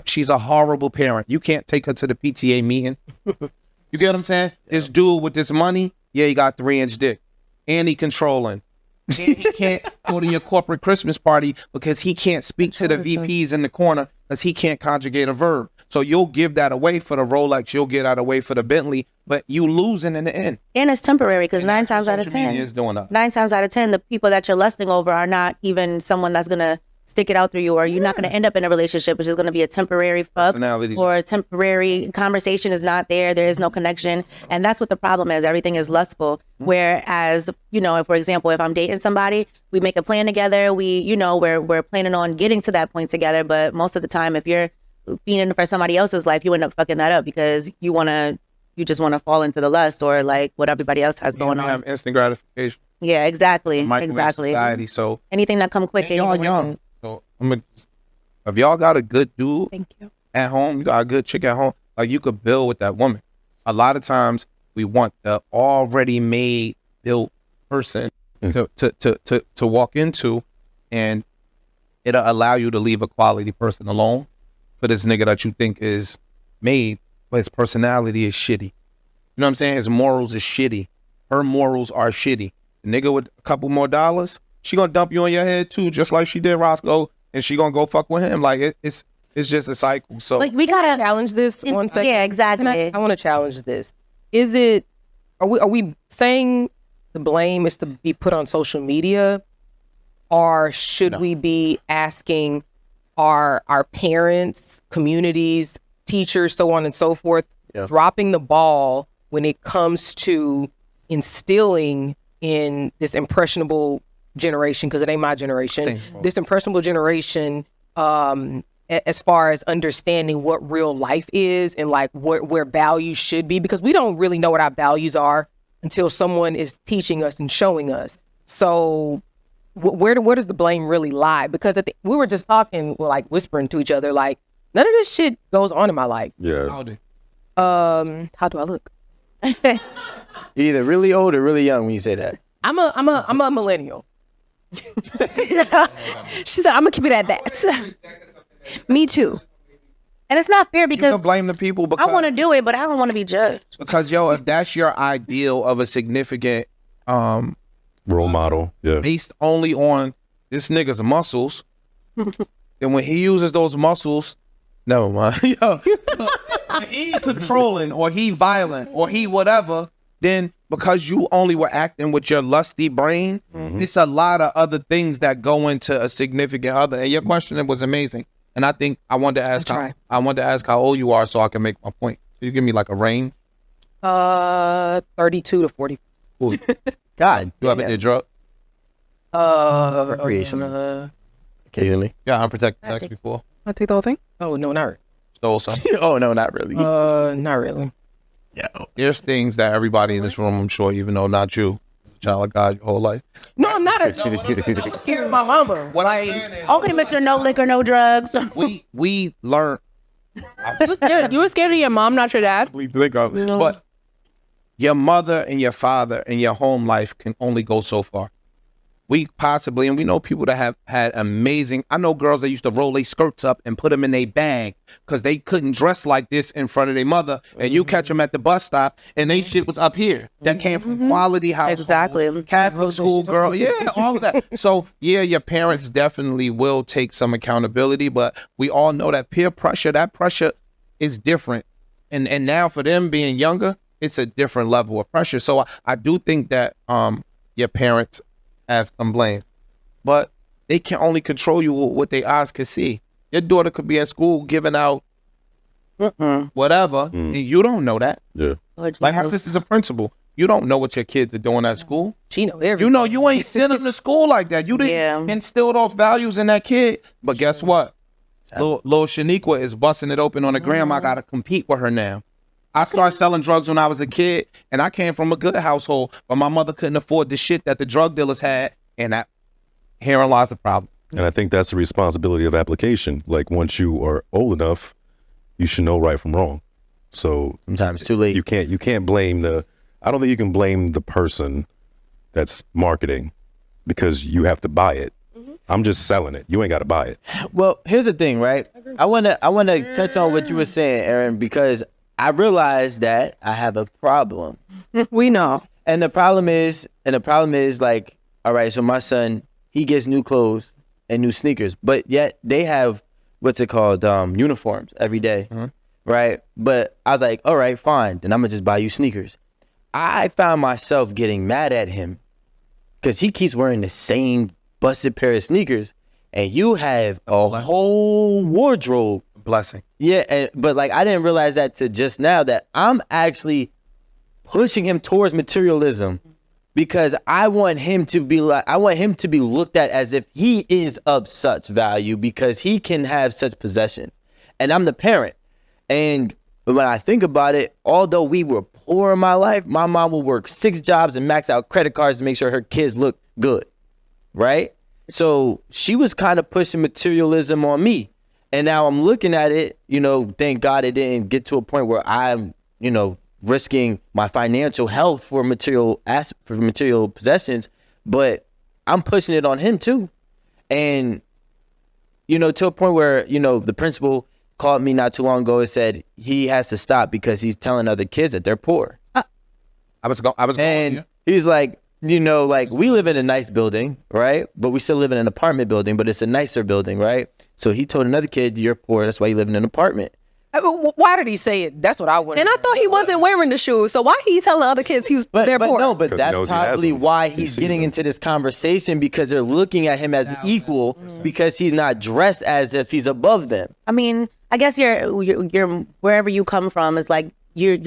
She's a horrible parent. You can't take her to the PTA meeting. You get what I'm saying? This dude with this money, yeah, he got 3-inch dick. And he controlling. And he can't go to your corporate Christmas party because he can't speak to the VPs in the corner because he can't conjugate a verb. So you'll give that away for the Rolex, you'll get that away for the Bentley, but you losing in the end. And it's temporary because 9 times out of Social media 10, is doing that. 9 times out of 10, the people that you're lusting over are not even someone that's gonna stick it out through you, or you're not going to end up in a relationship, which is going to be a temporary fuck, Personalities. or a temporary conversation is not there. There is no connection. And that's what the problem is. Everything is lustful. Whereas, you know, if, for example, if I'm dating somebody, we make a plan together, we're planning on getting to that point together. But most of the time, if you're fiending for somebody else's life, you end up fucking that up because you just want to fall into the lust or like what everybody else has going We on. have instant gratification. Yeah, exactly. Microwave Exactly. society. So Anything that come quick. and y'all ain't young. working. So if y'all got a good dude Thank you. at home, you got a good chick at home, like you could build with that woman. A lot of times we want the already made built person to walk into, and it'll allow you to leave a quality person alone for this nigga that you think is made, but his personality is shitty. You know what I'm saying? His morals is shitty. Her morals are shitty. The nigga with a couple more dollars, she gonna dump you on your head too, just like she did Roscoe, and she gonna go fuck with him. Like it's just a cycle. So Like we gotta Challenge this 1 second. Yeah, exactly. I want to challenge this. Are we saying the blame is to be put on social media, or should we be asking our parents, communities, teachers, so on and so forth, dropping the ball when it comes to instilling in this impressionable generation, because it ain't my generation, this impressionable generation, as far as understanding what real life is and like where values should be, because we don't really know what our values are until someone is teaching us and showing us. So where does the blame really lie? Because we were just talking, like whispering to each other, like none of this shit goes on in my life. Yeah. How do I look? You're either really old or really young when you say that. I'm a millennial. She said, I'm gonna keep it at that. Me too. And it's not fair You because can blame the people because I want to do it, but I don't want to be judged. because yo, if that's your ideal of a significant Role model. Yeah. based only on this nigga's muscles, then when he uses those muscles, never mind. Yo, if he controlling or he violent or he whatever, then because you only were acting with your lusty brain, it's a lot of other things that go into a significant other. And your question was amazing. And I think I wanted to ask how old you are so I can make my point. So you give me like a range. 32 to 40. Cool. God, You haven't did drug? recreational. Occasionally. Yeah, unprotected sex before. I take the whole thing. Oh no, not Stole something. Oh no, not really. not really. Yeah. There's things that everybody in this room, I'm sure, even though not you, child of God your whole life. No, I'm not. I'm scared of my mama. What I'm saying is, Okay, Mr. No Liquor, No Drugs. we learn. You were scared of your mom, not your dad. We think of it, but your mother and your father and your home life can only go so far. We possibly, and we know people that have had amazing. I know girls that used to roll their skirts up and put them in their bag because they couldn't dress like this in front of their mother. And you catch them at the bus stop, and they shit was up here. That came from quality house, Exactly. Catholic school girl, yeah, all of that. So yeah, your parents definitely will take some accountability, but we all know that peer pressure, that pressure is different. And now for them being younger, it's a different level of pressure. So I do think that your parents have some blame, but they can only control you with what their eyes can see. Your daughter could be at school giving out whatever, and you don't know that. Yeah. Like her sister's a principal. You don't know what your kids are doing at school. She know everything. You know you ain't sending them to school like that. You didn't instill those values in that kid. But guess what? Little Shaniqua is busting it open on the gram. I gotta compete with her now. I started selling drugs when I was a kid, and I came from a good household, but my mother couldn't afford the shit that the drug dealers had, and herein lies the problem. And I think that's the responsibility of application. Like once you are old enough, you should know right from wrong. So Sometimes too late. you can't blame I don't think you can blame the person that's marketing because you have to buy it. I'm just selling it. You ain't got to buy it. Well, here's the thing, right? I wanna touch on what you were saying, Aaron, because I realized that I have a problem. We know. And the problem is like, all right, so my son, he gets new clothes and new sneakers, but yet they have what's it called, uniforms every day, right? But I was like, all right, fine, then I'm gonna just buy you sneakers. I found myself getting mad at him because he keeps wearing the same busted pair of sneakers, and you have a whole wardrobe. Blessing. Yeah, but like I didn't realize that till just now that I'm actually pushing him towards materialism because I want him to be looked at as if he is of such value because he can have such possessions. And I'm the parent. And when I think about it, although we were poor in my life, my mom would work 6 jobs and max out credit cards to make sure her kids look good. Right? So she was kind of pushing materialism on me. And now I'm looking at it, thank God it didn't get to a point where I'm, risking my financial health for material possessions, but I'm pushing it on him too. And, to a point where, the principal called me not too long ago and said he has to stop because he's telling other kids that they're poor. I was going. Yeah. He's like, we live in a nice building, right? But we still live in an apartment building, but it's a nicer building, right? So he told another kid, you're poor, that's why you live in an apartment. Why did he say it? That's what I want. And I thought he wasn't wearing the shoes. So why he telling other kids they're poor? No, but 'Cause he that's knows he has probably them. why He he's sees getting them. into this conversation because they're looking at him as equal because he's not dressed as if he's above them. I mean, I guess you're wherever you come from is like you're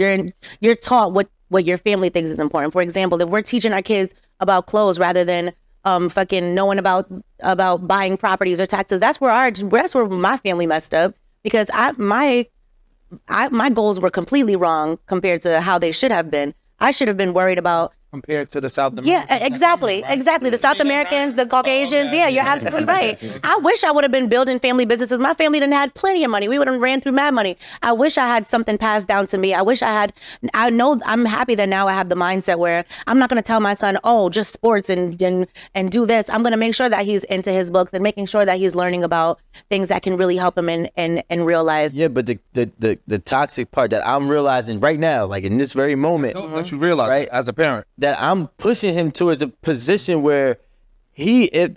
taught what your family thinks is important. For example, if we're teaching our kids about clothes rather than fucking knowing about buying properties or taxes. That's where my family messed up, because my goals were completely wrong compared to how they should have been. I should have been worried about compared to the South Americans. Yeah, exactly. The South Americans, the Caucasians. Yeah, you're absolutely right. I wish I would have been building family businesses. My family didn't had plenty of money. We would have ran through mad money. I wish I had something passed down to me. I know I'm happy that now I have the mindset where I'm not going to tell my son, oh, just sports and do this. I'm going to make sure that he's into his books and making sure that he's learning about things that can really help him in real life. Yeah, but the toxic part that I'm realizing right now, like in this very moment, that you realize, right, as a parent, that I'm pushing him towards a position where if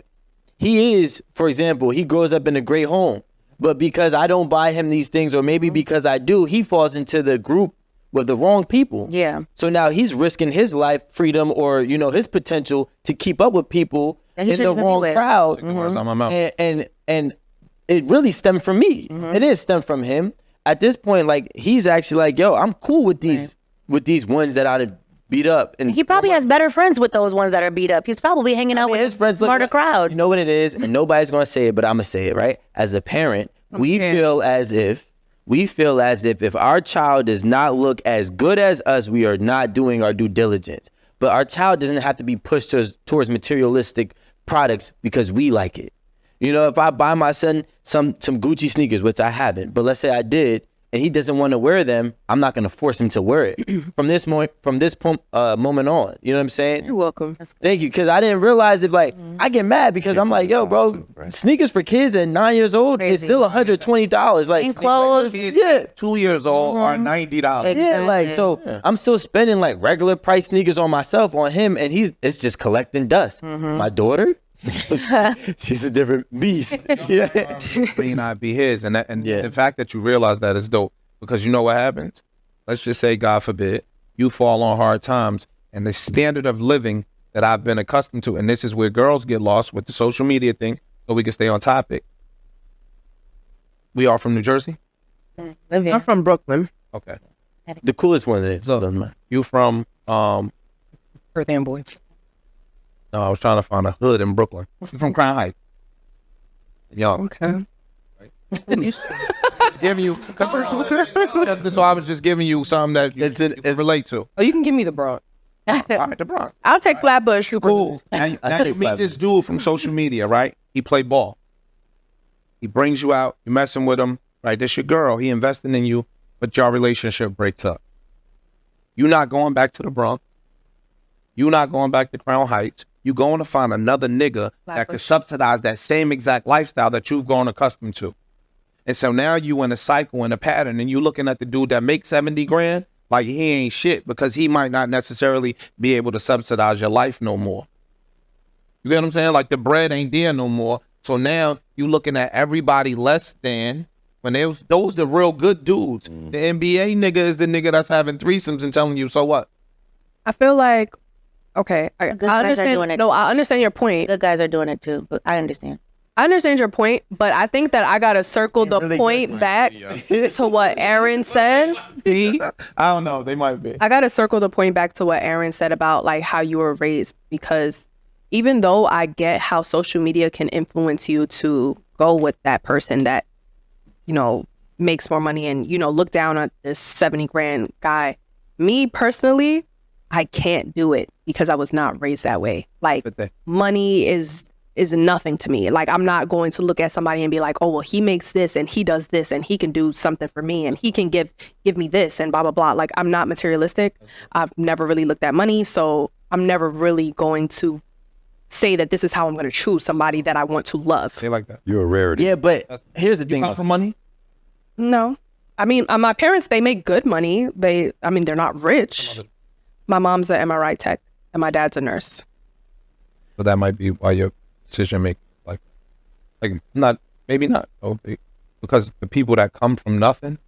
he is, for example, he grows up in a great home, but because I don't buy him these things, or maybe because I do, he falls into the group with the wrong people. Yeah. So now he's risking his life freedom, or his potential to keep up with people in the wrong crowd. And it really stemmed from me. It is stemmed from him. At this point, like, he's actually like, yo, I'm cool with these ones that I'd beat up. And he probably has better friends with those ones that are beat up. He's probably hanging out with his friends, smarter crowd. You know what it is? And nobody's going to say it, but I'm going to say it, right? As a parent, we feel as if if our child does not look as good as us, we are not doing our due diligence. But our child doesn't have to be pushed towards materialistic products because we like it. If I buy my son some Gucci sneakers, which I haven't, but let's say I did, and he doesn't want to wear them, I'm not going to force him to wear it from this moment on. You know what I'm saying? You're welcome. Thank you. Because I didn't realize it. Like, I get mad because I'm like, yo, bro, sneakers for kids at 9 years old is still $120. Like, and clothes. Yeah. 2 years old are $90. Yeah, like, so I'm still spending like regular price sneakers on myself, on him, and it's just collecting dust. My daughter, she's a different beast. Yeah, may not be his, and the fact that you realize that is dope, because you know what happens. Let's just say, God forbid, you fall on hard times, and the standard of living that I've been accustomed to, and this is where girls get lost with the social media thing, so we can stay on topic. We are from New Jersey. I'm from Brooklyn. Okay, the coolest one is. You from Earth and Boys. No, I was trying to find a hood in Brooklyn. I'm from Crown Heights. Young. Okay. Just giving you. So I was just giving you something that you can relate to. Oh, you can give me the Bronx. All right, the Bronx. I'll take Flatbush. Cool. Now you meet this dude from social media, right? He play ball. He brings you out. You're messing with him, right? This your girl. He investing in you, but your relationship breaks up. You're not going back to the Bronx. You're not going back to Crown Heights. You're going to find another nigga that could subsidize that same exact lifestyle that you've grown accustomed to. And so now you in a cycle, in a pattern, and you looking at the dude that makes 70 grand like he ain't shit, because he might not necessarily be able to subsidize your life no more. You get what I'm saying? Like, the bread ain't there no more. So now you looking at everybody less than, when those the real good dudes. The NBA nigga is the nigga that's having threesomes and telling you, so what? I feel like, okay, I Good guys are doing understand. it No, too. I understand your point. Good guys are doing it too, but I understand. I understand your point, but I think that I gotta circle the point back to what Aaron said. See, I don't know. They might be. I gotta circle the point back to what Aaron said about like how you were raised, because even though I get how social media can influence you to go with that person that, makes more money and, look down at this 70 grand guy, me personally, I can't do it because I was not raised that way. Like, money is nothing to me. Like, I'm not going to look at somebody and be like, oh, well, he makes this and he does this and he can do something for me and he can give me this and blah, blah, blah. Like, I'm not materialistic. I've never really looked at money. So I'm never really going to say that this is how I'm going to choose somebody that I want to love. They like that. You're a rarity. Yeah, but here's the thing. You come from money? No. I mean, my parents, they make good money. They're not rich. My mom's an MRI tech and my dad's a nurse. So that might be why your decision making like not, maybe not. Okay. Because the people that come from nothing,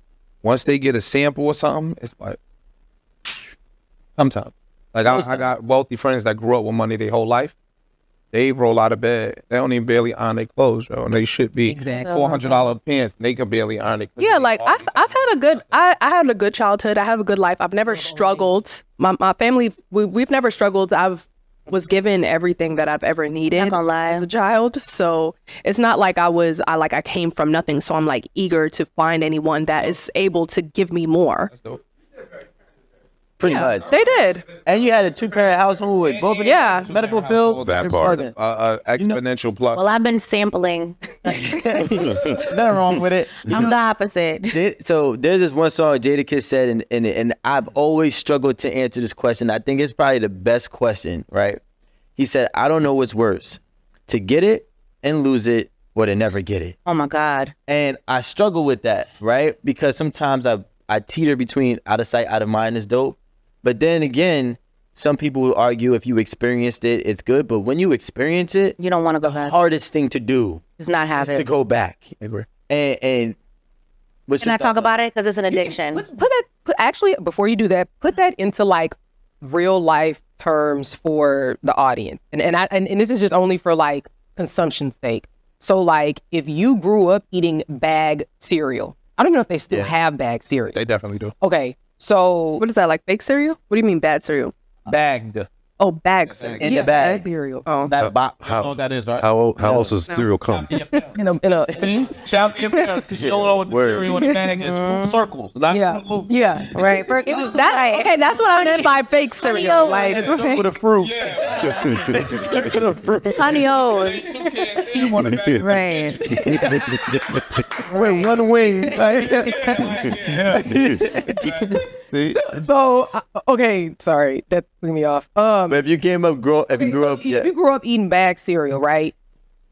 once they get a sample or something, it's like, sometimes. Like, I got wealthy friends that grew up with money their whole life. They roll out of bed. They don't even barely iron their clothes, yo, and they should be $400 pants. And they can barely iron it. Yeah, like I've had I had a good childhood. I have a good life. I've never struggled. My family, we've never struggled. I've was given everything that I've ever needed Not gonna lie. as a child. So it's not like I came from nothing. So I'm like eager to find anyone that is able to give me more. Pretty much. They did. And you had a 2-parent household with both of Yeah. medical field. That part. Exponential plus. Well, I've been sampling. Nothing wrong with it. I'm the opposite. So there's this one song Jadakiss said, and I've always struggled to answer this question. I think it's probably the best question, right? He said, I don't know what's worse, to get it and lose it, or to never get it. Oh my God. And I struggle with that, right? Because sometimes I teeter between out of sight, out of mind is dope. But then again, some people will argue if you experienced it, it's good. But when you experience it, You don't want to go back. hardest thing to do It's not is having to go back. And what's Can your I talk thoughts on about it? Because it's an addiction. Actually, before you do that, put that into like real life terms for the audience. And this is just only for like consumption's sake. So like if you grew up eating bag cereal, I don't know if they still have bag cereal. They definitely do. Okay. So What is that, like fake cereal? What do you mean bad cereal? Bagged. Oh, bag cereal. In the bag. cereal. Oh. that box? How, that is, right? how else does cereal come? In a See? Shout out to your parents because you don't know what the Word. cereal in the bag is. Full circles, not yeah. full loops. Yeah. Right. Okay, that's what I meant by fake cereal. Like, With a fruit. Honey O's. Right. With one wing. So okay, sorry, that threw me off. But if you grew up, If you grew up eating bag cereal, right?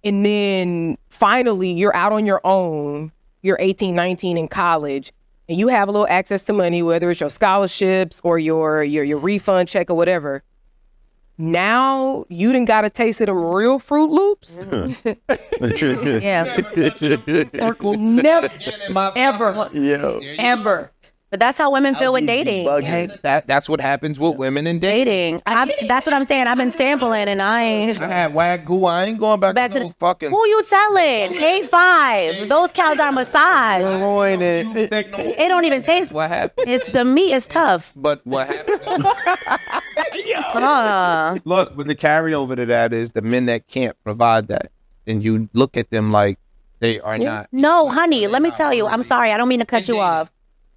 And then finally you're out on your own, you're 18, 19 in college, and you have a little access to money, whether it's your scholarships or your refund check or whatever. Now you done got a taste of them real Fruit Loops. Yeah. Never, ever, Yo. ever. But that's how women feel with dating. That's what happens with women in dating. That's what I'm saying. I've been sampling and I ain't. I had Wagyu. I ain't going back to no fucking. Who you telling? K5. Those cows are massaged. It don't even taste. What happened? It's the meat is tough. But what happened? Uh, Look, but the carryover to that is the men that can't provide that, and you look at them like they are not. no, honey, let me tell you. I'm sorry. I don't mean to cut you off.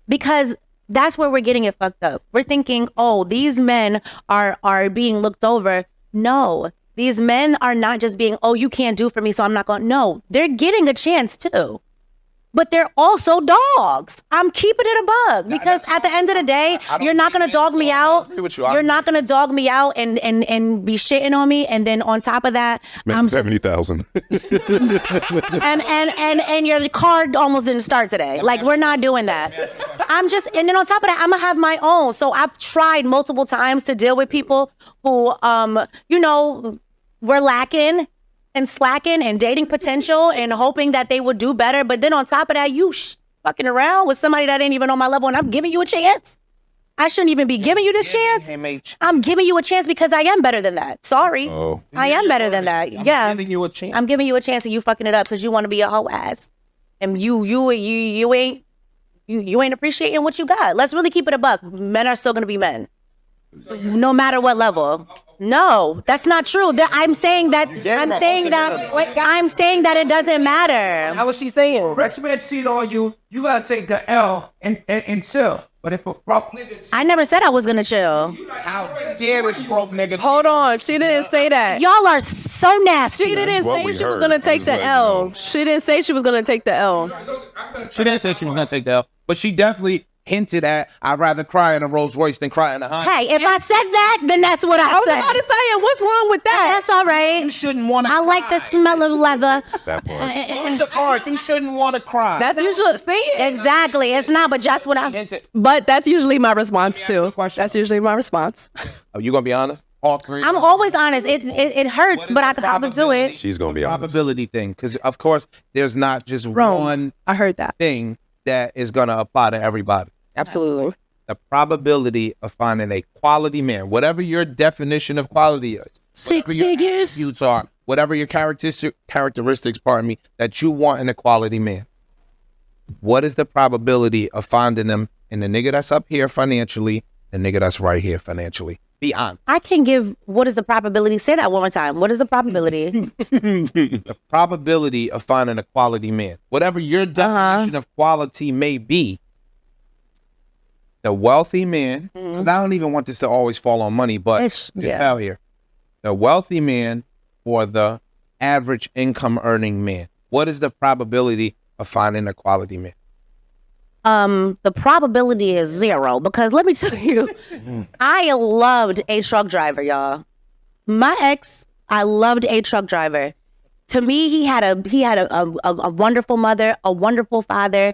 Because that's where we're getting it fucked up. We're thinking, oh, these men are being looked over. No, these men are not just being, oh, you can't do for me, so I'm not going. No, they're getting a chance too. But they're also dogs. I'm keeping it a bug because at the end of the day, you're not gonna dog me out. You're not gonna dog me out and be shitting on me. And then on top of that, Meant 70,000. and your card almost didn't start today. Like, we're not doing that. And then on top of that, I'm gonna have my own. So I've tried multiple times to deal with people who, were lacking and slacking and dating potential and hoping that they would do better. But then on top of that, you fucking around with somebody that ain't even on my level and I'm giving you a chance. I shouldn't even be giving you this chance. I'm giving you a chance because I am better than that. Sorry. Oh. I am better than that. Yeah. I'm giving you a chance. I'm giving you a chance and you fucking it up because you want to be a hoe ass. And you ain't appreciating what you got. Let's really keep it a buck. Men are still gonna be men. No matter what level. No, that's not true. I'm saying that it doesn't matter. How was she saying? Rich man cheat on you, you gotta take the L and chill. But if a broke nigga, I never said I was gonna chill. How dare this broke nigga? hold on. She didn't say that. Y'all are so nasty. She didn't what say we she was heard. gonna I'm take just the letting you L. know. She didn't say she was gonna take the L. She didn't say she was gonna take the L, but she definitely hinted at I'd rather cry in a Rolls Royce than cry in a Honda. Hey, if I said that, then that's what I I was said. about to say, what's wrong with that? That's all right. You shouldn't want to. I like the smell of leather. That part. in the art. You shouldn't want to cry. That's usually Exactly. It's not, but just what I. Hinted. but that's usually my response too. the question. That's usually my response. Are you gonna be honest? All three. I'm always honest. It hurts, but I can hop into it. She's going to be honest. probability thing, because of course there's not just one I heard that. thing that is gonna apply to everybody. Absolutely. The probability of finding a quality man, whatever your definition of quality is, Six whatever your figures. attributes are, whatever your characteristics, pardon me, that you want in a quality man. What is the probability of finding them in the nigga that's up here financially, the nigga that's right here financially? Be honest. I can give. What is the probability? Say that one more time. What is the probability? The probability of finding a quality man, whatever your definition of quality may be, the wealthy man, because I don't even want this to always fall on money, but it fell here. The wealthy man or the average income earning man. What is the probability of finding a quality man? The probability is 0 because let me tell you, I loved a truck driver, y'all. My ex, I loved a truck driver. To me, he had a wonderful mother, a wonderful father.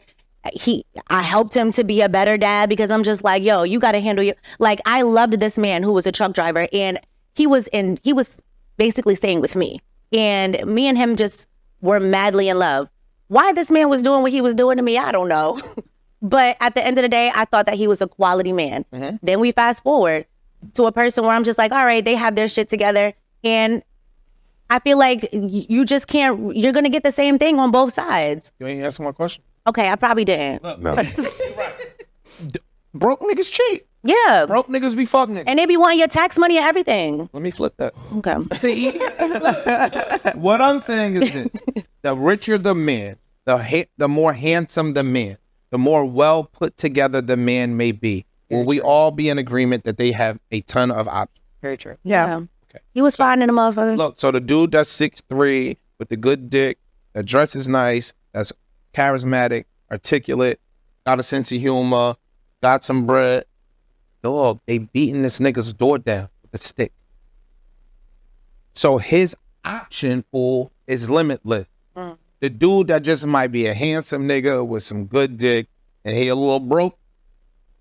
I helped him to be a better dad because I'm just like, yo, you got to handle your, like, I loved this man who was a truck driver, and he was basically staying with me, and me and him just were madly in love. Why this man was doing what he was doing to me, I don't know. But at the end of the day, I thought that he was a quality man. Then we fast forward to a person where I'm just like, all right, they have their shit together. And I feel like you just can't, you're going to get the same thing on both sides. You ain't answer my question. Okay, I probably didn't. Look, No. you're right. Broke niggas cheat. Yeah. Broke niggas be fuck niggas. And they be wanting your tax money and everything. Let me flip that. Okay. See, what I'm saying is this: the richer the man, the more handsome the man, the more well put together the man may be. Will we all be in agreement that they have a ton of options? Very true. Yeah. Okay. He was fine in the motherfucker. Look, so the dude that's 6'3" with the good dick, that dresses nice, that's charismatic, articulate, got a sense of humor, got some bread. Dog, they beating this nigga's door down with a stick. So his option pool is limitless. The dude that just might be a handsome nigga with some good dick and he a little broke,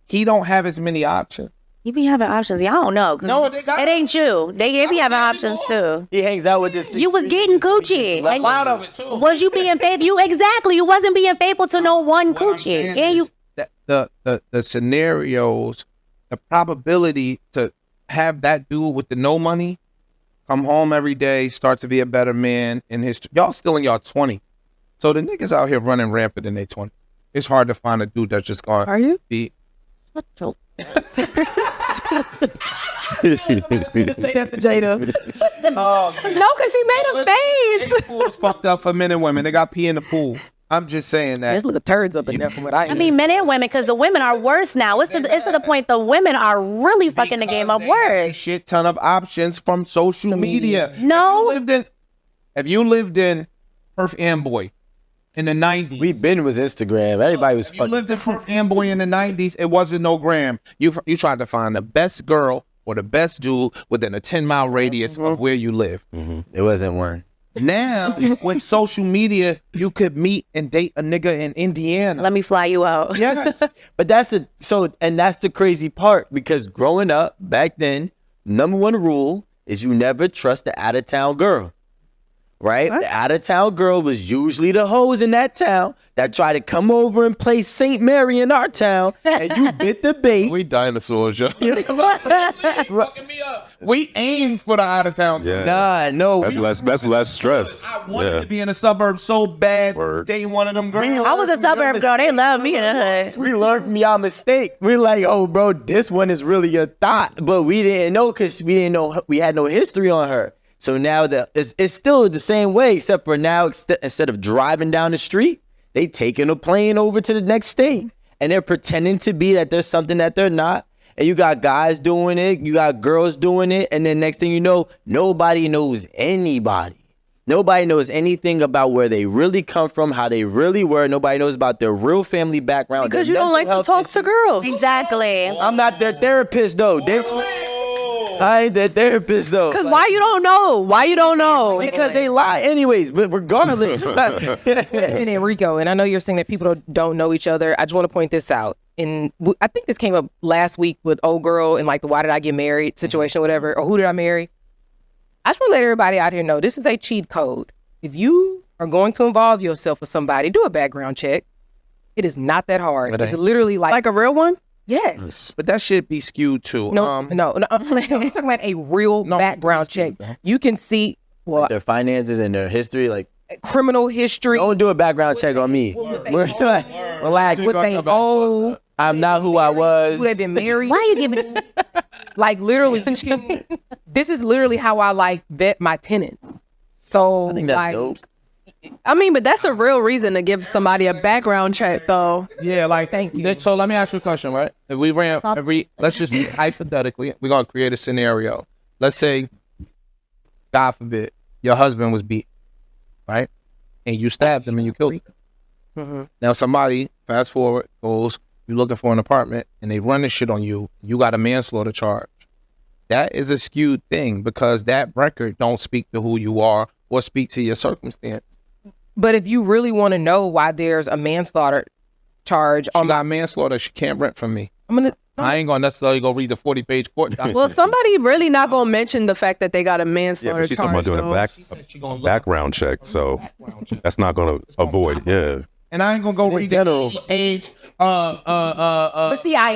he don't have as many options. You be having options. Y'all don't know. No, they got it ain't you. They be having options too. He hangs out with this. You was getting coochie. a lot of it too. Was you being faithful? You wasn't being faithful to no one What I'm coochie. saying And you is that the scenarios, the probability to have that dude with the no money come home every day, start to be a better man in his, y'all still in y'all 20s. So the niggas out here running rampant in their 20s. It's hard to find a dude that's just going Are you? be. what the Say that to Jada. No, because she made a face. Pool is fucked up for men and women. They got pee in the pool. I'm just saying that. There's little turds up in there from what I hear. I mean, men and women, because the women are worse now. It's to the point the women are really fucking the game up Because they have a worse. shit ton of options from social media. No. If you lived in Perth Amboy in the 90s. We been was Instagram. Everybody was If you fucking. lived in Perth Amboy in the 90s, it wasn't no gram. You tried to find the best girl or the best dude within a 10-mile radius of where you live. It wasn't one. Now, with social media, you could meet and date a nigga in Indiana. Let me fly you out. Yeah. But that's the crazy part, because growing up back then, number one rule is you never trust the out of town girl. Right? What? The out of town girl was usually the hoes in that town that try to come over and play St. Mary in our town, and you bit the bait. We dinosaurs, yo. Fucking me up. We aimed for the out of town. Yeah. Nah, no. That's less stress. I wanted to be in a suburb so bad. Word. They ain't one of them girls. I was a suburb girl. They love me in the hood. We learned from y'all mistake. We're like, oh, bro, this one is really a thought. But we didn't know because we didn't know, we had no history on her. So now it's still the same way, except for now, instead of driving down the street, they taking a plane over to the next state. And they're pretending to be that there's something that they're not. And you got guys doing it, you got girls doing it. And then next thing you know, nobody knows anybody. Nobody knows anything about where they really come from, how they really were. Nobody knows about their real family background. Because you their don't like mental to health talk to girls. Exactly. I'm not their therapist, though. I ain't their therapist, though. Because why you don't know? Why you don't know? Because they lie anyways, but regardless. And Enrico, and I know you're saying that people don't know each other. I just want to point this out. And I think this came up last week with old girl and like the why did I get married situation or whatever, or who did I marry? I just want to let everybody out here know this is a cheat code. If you are going to involve yourself with somebody, do a background check. It is not that hard. It It's ain't. literally like Like a real one? yes. But that shit be skewed too. No, I'm talking about a real No, background check. You can see Their finances and their history, like, criminal history. don't do a background check on me. Relax. What they owe, I'm not who I was. who they've been married. Why you giving? Like literally, this is literally how I like vet my tenants. So I think that's like, dope. I mean, but that's a real reason to give somebody a background check, though. Yeah, like thank you. So let me ask you a question, right? If we ran let's just hypothetically, we're gonna create a scenario. Let's say, God forbid, your husband was beat, right? And you stabbed him and you killed him. mm-hmm. Now somebody, fast forward, goes, you're looking for an apartment and they run this shit on you. You got a manslaughter charge. That is a skewed thing because that record don't speak to who you are or speak to your circumstance. But if you really want to know why there's a manslaughter charge She on got manslaughter. She can't rent from me. I'm gonna I ain't gonna necessarily go read the 40-page court document. Well, somebody really not gonna mention the fact that they got a Yeah, manslaughter but she's talking about charge. doing though. a background check, so that's not going to avoid. Yeah. And I ain't gonna go read general. the age. But see, I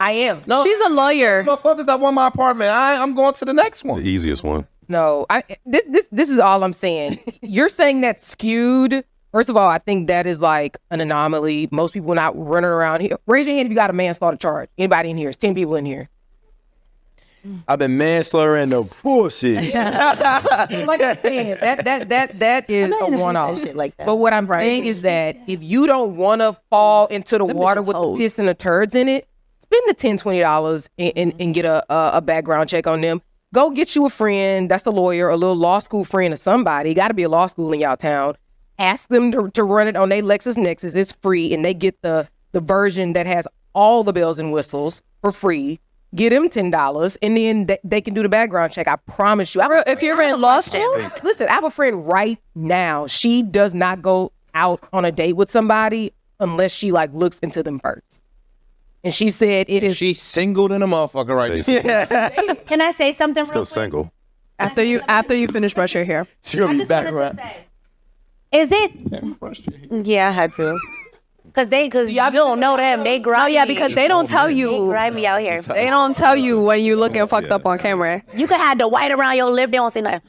am. No, She's a lawyer. motherfuckers that want my apartment. I'm going to the next The one. easiest one. No, this is all I'm saying. You're saying that's skewed. First of all, I think that is like an anomaly. Most people not running around here. Raise your hand if you got a manslaughter charge. Anybody in here? It's 10 people in here. I've been manslaughtering the bullshit. Like I said, that is a one-off. Shit like that. But what I'm saying is that if you don't want to fall into the water bitches with the hoes. piss and the turds in it, spend the $10, $20 and get a background check on them. Go get you a friend that's a lawyer, a little law school friend or somebody. Got to be a law school in y'all town. Ask them to run it on their LexisNexis. It's free, and they get the version that has all the bells and whistles for free. Get them $10, and then they can do the background check. I promise you. If you're in law school, Listen, I have a friend right now. She does not go out on a date with somebody unless she like looks into them first. And she said it is. She's single than a motherfucker right now. Basically. Can I say something? Still single. after you finish brush your hair. She gonna I be just back wanted around. to say, is it? Yeah, I had to. Cause you don't know them. They grimy. Oh yeah, because they don't tell They you. grimy out here. They don't tell you when you looking fucked up on camera. You could have the white around your lip. They don't say nothing.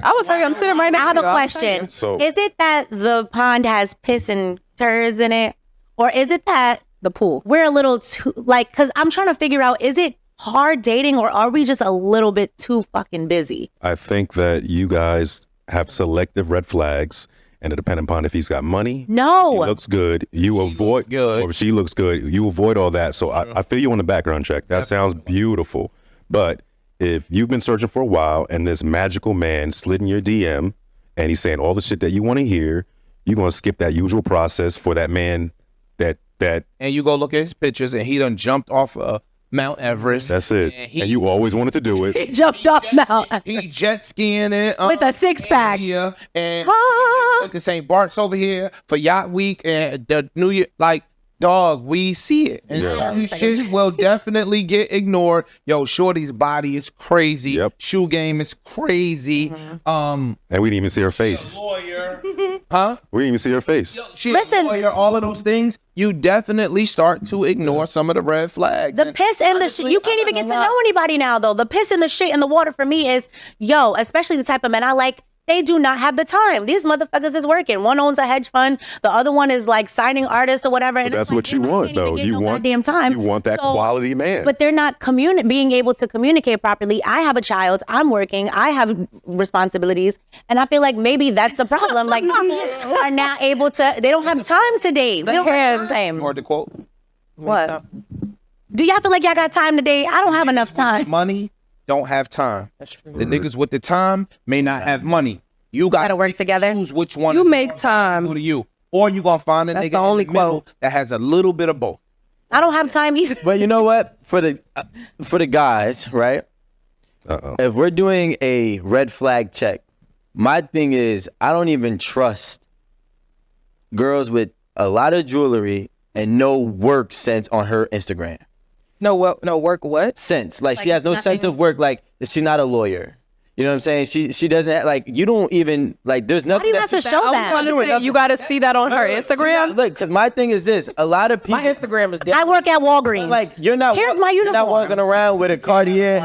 I will tell you, I'm sitting right I next have to a you. question. So- Is it that the pond has piss and turds in it, or is it that The pool. we're a little too like? Cause I'm trying to figure out: is it hard dating, or are we just a little bit too fucking busy? I think that you guys have selective red flags, and it depends upon if he's got money. No. He looks good. You avoid good. or she looks good. You avoid all that. So I feel you on the background check. That sounds beautiful. But if you've been searching for a while and this magical man slid in your DM and he's saying all the shit that you want to hear, you're gonna skip that usual process for that man that And you go look at his pictures, and he done jumped off Mount Everest. that's it. And And you always wanted to do it. He jumped off Mount He jet skiing it with a six-pack. Yeah, and Ah. look at St. Bart's over here for Yacht Week and the New Year. Like, dog, we see it, and certain shit will definitely get ignored. Yo, Shorty's body is crazy. Yep. Shoe game is crazy. And we didn't even see her face. Lawyer, huh? We didn't even see her face. She's Listen. a lawyer. All of those things, you definitely start to ignore some of the red flags. The And piss and the honestly, shit. You can't even get to know anybody now, though. The piss and the shit in the water for me is, yo, especially the type of men I like, they do not have the time. These motherfuckers is working. One owns a hedge fund. The other one is like signing artists or whatever. And That's it's like, what you damn, I want, can't even though. get You no want goddamn time. You want that So- quality man. But they're not being able to communicate properly. I have a child. I'm working. I have responsibilities. And I feel like maybe that's the problem. Like, people are not able to, they don't have time to date. We don't have time. Or the quote, What? Do y'all feel like y'all got time to date? I don't have enough time. money don't have time. That's true. The niggas with the time may not have money. You got Gotta work together. Choose which one You is make more time. valuable to you, or you gonna find a That's nigga the only in the middle quote. that has a little bit of both. I don't have time either. But you know what? For the guys, right? Uh-oh. If we're doing a red flag check, my thing is I don't even trust girls with a lot of jewelry and no work sense on her Instagram. No work what? Sense. Like she has no sense of work. Like she's not a lawyer. You know what I'm saying? She doesn't like, you don't even like, there's Why nothing. do you have to show that? You got to see that on her Instagram. Look, because my thing is this: a lot of people. My Instagram is I different. work at Walgreens. Like you're not. Here's my You're not uniform. walking around with a Cartier.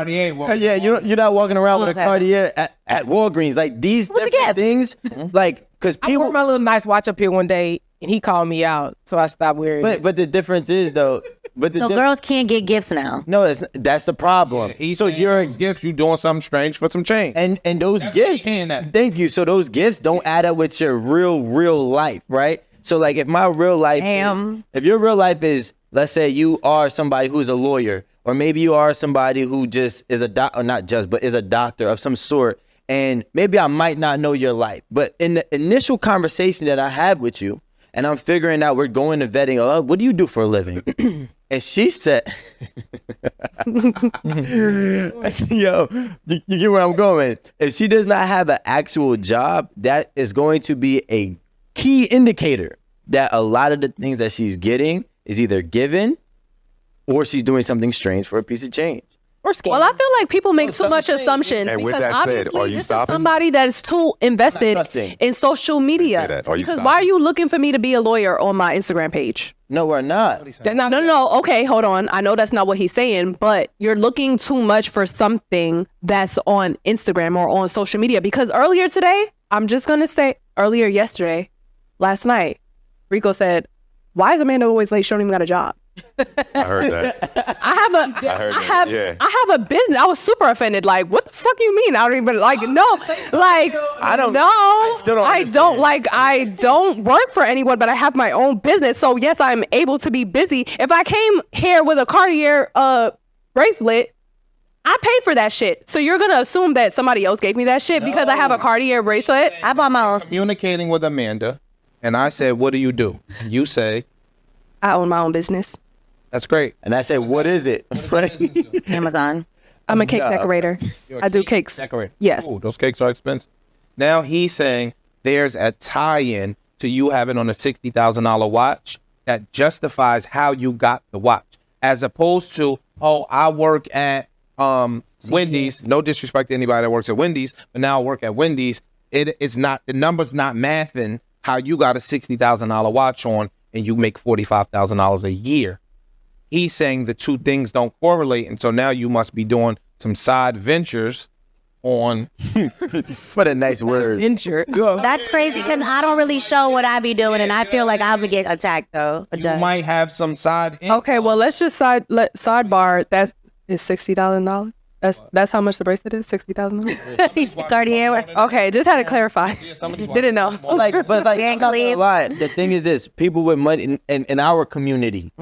Yeah, you're not walking around with a Okay. Cartier at Walgreens. Like these What's the different gift? things, like because I wore people. my little nice watch up here one day, and he called me out, so I stopped wearing it. But the difference is though, but So girls can't get gifts now. no, that's the problem. So your gifts, you doing something strange for some change. And those gifts, thank you. So those gifts don't add up with your real life, right? So like if my real life, if your real life is, let's say you are somebody who's a lawyer, or maybe you are somebody who just is a or not just, but is a doctor of some sort, and maybe I might not know your life, but in the initial conversation that I have with you, and I'm figuring out, we're going to vetting, oh, what do you do for a living? And she said, yo, you get where I'm going. If she does not have an actual job, that is going to be a key indicator that a lot of the things that she's getting is either given or she's doing something strange for a piece of change. Or scam. Well, I feel like people make too much assumptions And with because that said, obviously are you this stopping? is somebody that is too invested in social media. that. Are you Because stopping? why are you looking for me to be a lawyer on my Instagram page? No, we're not. No. Okay, hold on. I know that's not what he's saying, but you're looking too much for something that's on Instagram or on social media. Because earlier today, I'm just gonna say earlier last night, Rico said, "Why is Amanda always late? She don't even got a job." I heard that. I have a business. I was super offended. Like, what the fuck you mean? I don't even like no. Like, I don't know. I still don't I don't work for anyone, but I have my own business. So yes, I'm able to be busy. If I came here with a Cartier bracelet, I paid for that shit. So you're gonna assume that somebody else gave me that shit because I have a Cartier bracelet? I bought my own. Communicating with Amanda, and I said, "What do you do?" And you say, I own my own business. "That's great." And I said, what is it? Amazon. I'm a cake decorator. I do cakes. Decorate. Yes. Ooh, those cakes are expensive. Now he's saying there's a tie-in to you having on a $60,000 watch that justifies how you got the watch, as opposed to, oh, I work at Wendy's. No disrespect to anybody that works at Wendy's, but now I work at Wendy's. It's not, the number's not mathing how you got a $60,000 watch on and you make $45,000 a year. He's saying the two things don't correlate, and so now you must be doing some side ventures on. What a nice word. Venture. That's crazy because I don't really show what I be doing, and I feel like I would get attacked though. You might have some side. Okay, well, let's just sidebar. That is $60,000. That's how much the bracelet is. $60,000. Cartier. Okay, just had to clarify. Didn't know. But I'm not gonna lie. The thing is this: people with money in our community,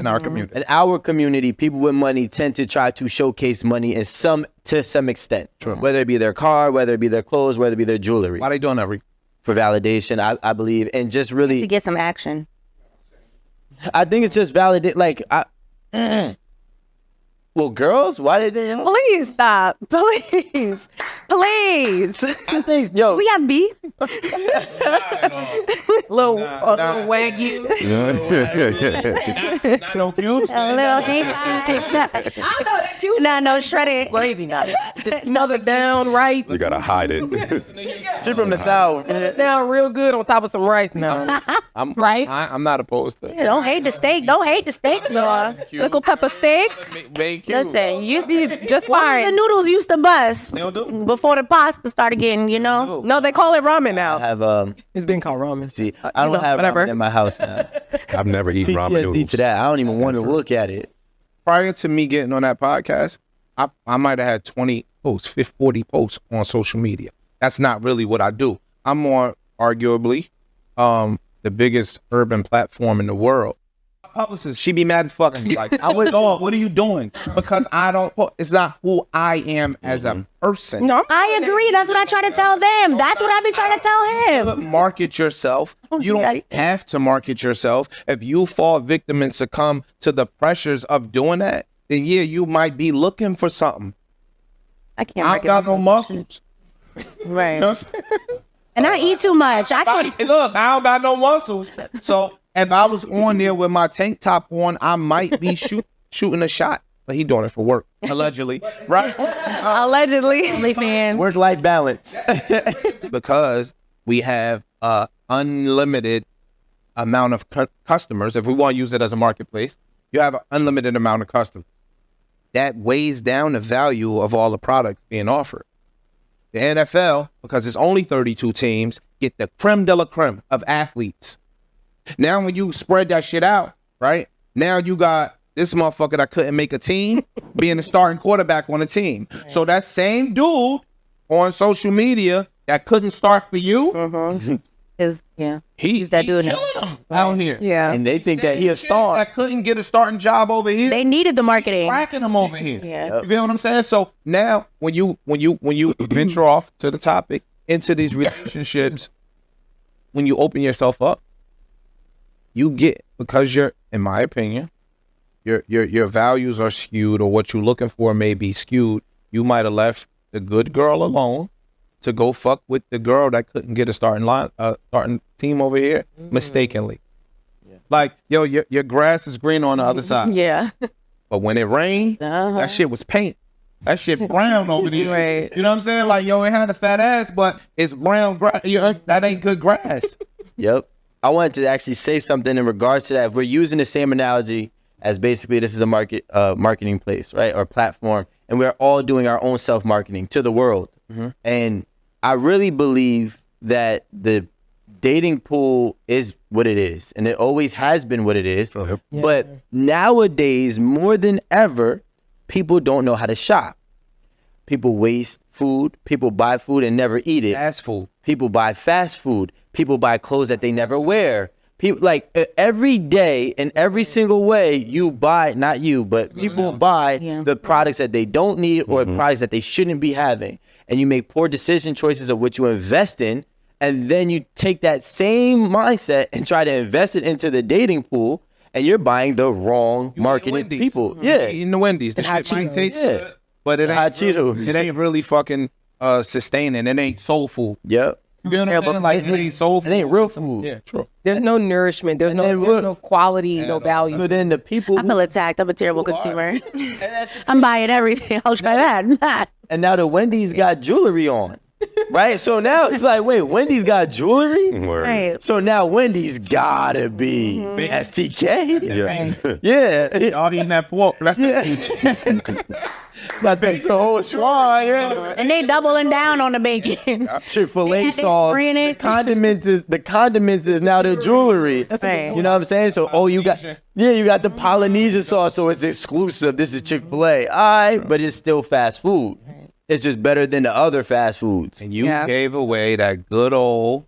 people with money tend to try to showcase money to some extent. True. Whether it be their car, whether it be their clothes, whether it be their jewelry. Why they doing that? For validation, I believe, and just really To get some action. I think it's just validate. Like, well, girls, why did they? Please stop. Please. I think, yo, We have beef. Little waggy. So cute. A little cake. I know that cute. Nah, no shredded. Gravy, not just smothered down right. You gotta hide it. she from the south. Down real good on top of some rice now. Right? I'm not opposed to it. Don't hate the steak. Don't hate the steak, no. Little pepper steak. Listen, you used to Just what fine. was the noodles used to bust They don't do. before the pasta started getting, No, they call it ramen I now. have It's been called ramen. see, I don't have whatever. ramen in my house now. I've never eaten ramen PTSD noodles. to that. I don't even want to look at it. Prior to me getting on that podcast, I might have had 20 posts, 40 posts on social media. That's not really what I do. I'm on arguably the biggest urban platform in the world. Publicist, she be mad as fuck. Like, I would go, what are you doing? Because I don't. It's not who I am as a person. No. I agree. That's what I try to tell them. That's what I've been trying to tell him. Market yourself. You don't have to market yourself. If you fall victim and succumb to the pressures of doing that, then yeah, you might be looking for something. I can't. I got no muscles. Right. You know what I'm saying? And I eat too much. I could. Hey, look, I don't got no muscles. So if I was on there with my tank top on, I might be shooting a shot. But he doing it for work, allegedly, right? Allegedly. Fan. Work-life balance. Because we have a unlimited amount of customers. If we want to use it as a marketplace, you have an unlimited amount of customers. That weighs down the value of all the products being offered. The NFL, because it's only 32 teams, get the creme de la creme of athletes. Now when you spread that shit out, right? Now you got this motherfucker that couldn't make a team being the starting quarterback on a team. So that same dude on social media that couldn't start for you, he's that dude now. killing him out here. Yeah. And they think that he a star. That couldn't get a starting job over here. They needed the marketing. Cracking him over here. Yeah. You feel what I'm saying? So now when you venture off to the topic into these relationships, when you open yourself up, you get, because you're, in my opinion, your values are skewed, or what you're looking for may be skewed. You might have left the good girl alone to go fuck with the girl that couldn't get a starting team over here mistakenly. Like, yo, your grass is green on the other side. Yeah. But when it rained, that shit was paint. That shit brown over there. Right. You know what I'm saying? Like, yo, it had a fat ass, but it's brown grass. That ain't good grass. Yep. I wanted to actually say something in regards to that. If we're using the same analogy as basically this is a marketing place, right, or platform, and we're all doing our own self-marketing to the world. And I really believe that the dating pool is what it is, and it always has been what it is. But nowadays, more than ever, people don't know how to shop. People waste food. People buy food and never eat it. Fast food. People buy fast food. People buy clothes that they never wear. People, like, every day in every single way, you buy, not you, but people buy the products that they don't need, or products that they shouldn't be having. And you make poor decision choices of what you invest in. And then you take that same mindset and try to invest it into the dating pool, and you're buying the wrong marketed people. Yeah. Eating the Wendy's. The shit might taste good, but it Hot Cheetos. It ain't really fucking sustaining. It ain't soul food. Yep. You know what I'm saying? Like, it ain't soul food. It ain't real food. Yeah, true. There's no nourishment. There's no quality, no value. So then the people, I feel attacked. I'm a terrible consumer. I'm buying everything. I'll try that. and now the Wendy's got jewelry on, right? So now it's like, wait, Wendy's got jewelry? Word. Right. So now Wendy's gotta be STK. Yeah. Yeah. Y'all eating that pork. That's Like that's the whole swine, yeah. And they doubling down on the bacon. Chick-fil-A They sauce. spraying it. The condiments is now the jewelry. Right. You know what I'm saying? So you got the Polynesian sauce, so it's exclusive. This is Chick-fil-A. All right, but it's still fast food. It's just better than the other fast foods. And you gave away that good old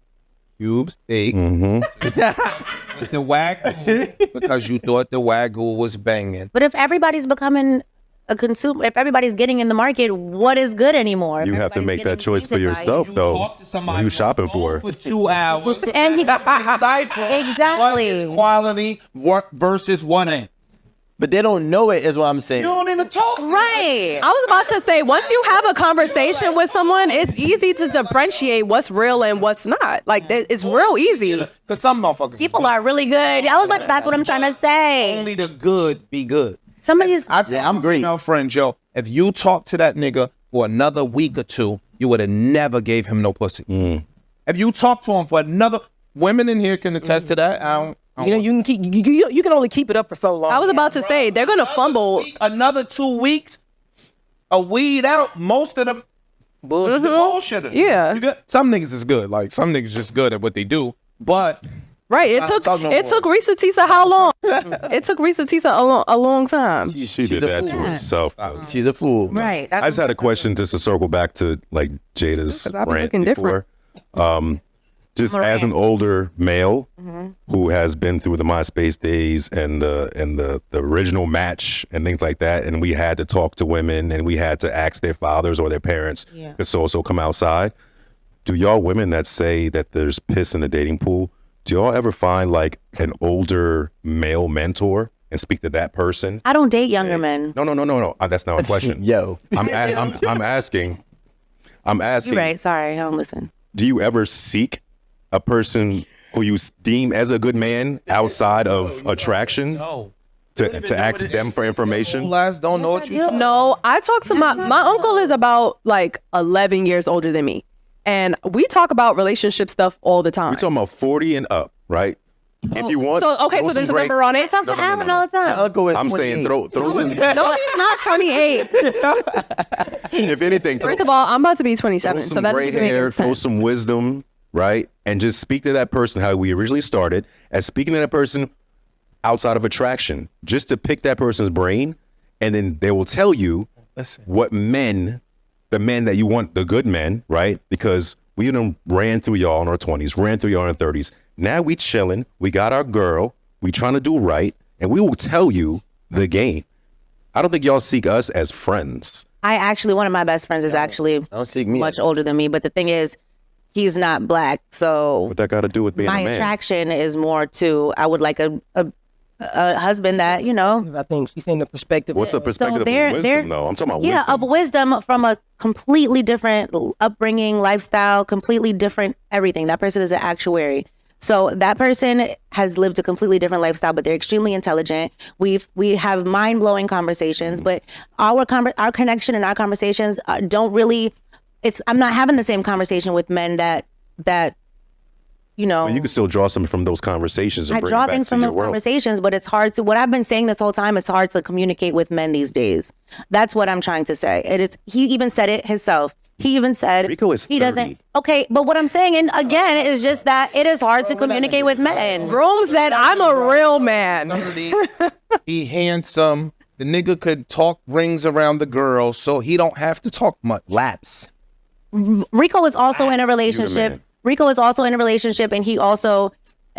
cube steak with the Wagyu because you thought the Wagyu was banging. But if everybody's becoming a consumer, if everybody's getting in the market, what is good anymore? You have to make that choice for yourself, You though. talk to somebody What are you shopping for? 2 hours. And Decipher what exactly. is quality work versus what ain't. But they don't know it, is what I'm saying. You don't even talk. Right. I was about to say, once you have a conversation with someone, it's easy to differentiate what's real and what's not. Like, it's real easy. Because some motherfuckers. People are really good. That's what I'm trying to say. Only the good be good. Somebody's I'm great. Female friend Joe, if you talk to that nigga for another week or two, you would have never gave him no pussy. If you talk to him for another, women in here can attest to that. You can only keep it up for so long. I was about to say, they're going to fumble. Another 2 weeks, a weed out, most of them bullshit. Yeah. Some niggas is good. Like, some niggas just good at what they do. But Right. It took Risa Tisa how long? It took Risa Tisa a long time. She did that to herself. She's a fool. right. I just had a question just to circle back to like Jada's 'Cause I be rant looking before. Just as an older male who has been through the MySpace days and the original Match and things like that, and we had to talk to women and we had to ask their fathers or their parents to so come outside. Do y'all women that say that there's piss in the dating pool, do y'all ever find like an older male mentor and speak to that person? I don't date younger men. No. That's not a question. Yo. I'm asking. You're right. Sorry, I don't listen. Do you ever seek a person who you deem as a good man outside of attraction to ask them for information? don't know what you talking. No, I talk to my uncle is about like 11 years older than me. And we talk about relationship stuff all the time. We're talking about 40 and up, right? If you want, So there's a number on it. It's up to Alvin all the time. Uncle is I'm 28. saying throw some. No, he's not 28. If anything, First of all, I'm about to be 27, throw so some that gray doesn't make hair, any throw sense. some wisdom, right? And just speak to that person how we originally started, as speaking to that person outside of attraction, just to pick that person's brain, and then they will tell you what men, the men that you want, the good men, right? Because we done ran through y'all in our 20s, ran through y'all in our 30s. Now we chilling, we got our girl, we trying to do right, and we will tell you the game. I don't think y'all seek us as friends. One of my best friends is actually Don't seek me. much older than me, but the thing is, he's not black, so What that got to do with being my a man? attraction is more to, I would like a husband that, you know. I think she's saying the perspective. What's the perspective of wisdom, though? I'm talking about Yeah, wisdom. of wisdom from a completely different upbringing, lifestyle, completely different everything. That person is an actuary. So that person has lived a completely different lifestyle, but they're extremely intelligent. We have mind-blowing conversations, but our connection and our conversations don't really. I'm not having the same conversation with men that you know. But you can still draw something from those conversations and I bring draw it back things to from your those world. conversations, but it's hard to. What I've been saying this whole time, it's hard to communicate with men these days. That's what I'm trying to say. It is. He even said it himself. He even said Rico is he 30. doesn't. Okay, but what I'm saying, and again, is just that it is hard to communicate with men. Rome said, I'm a real man. He handsome. The nigga could talk rings around the girl, so he don't have to talk much. Laps. Rico is also in a relationship. man. Rico is also in a relationship, and he also,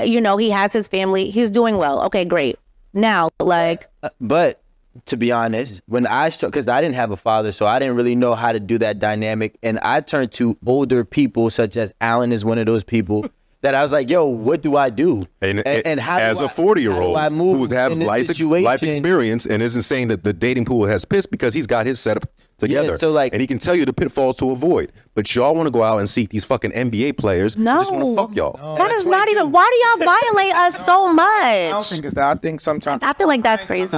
you know, he has his family. He's doing well. Okay, great. Now, like, But to be honest, when because I didn't have a father, so I didn't really know how to do that dynamic. And I turned to older people, such as Alan is one of those people, that I was like, yo, what do I do? And how as do a 40-year-old how do I move who has in this life situation? experience and isn't saying that the dating pool has pissed because he's got his setup together. so, like- and he can tell you the pitfalls to avoid. But y'all want to go out and seek these fucking NBA players who just want to No. fuck y'all. that is not even. Why do y'all violate us so I don't much? think it's that. I think sometimes I feel like that's crazy.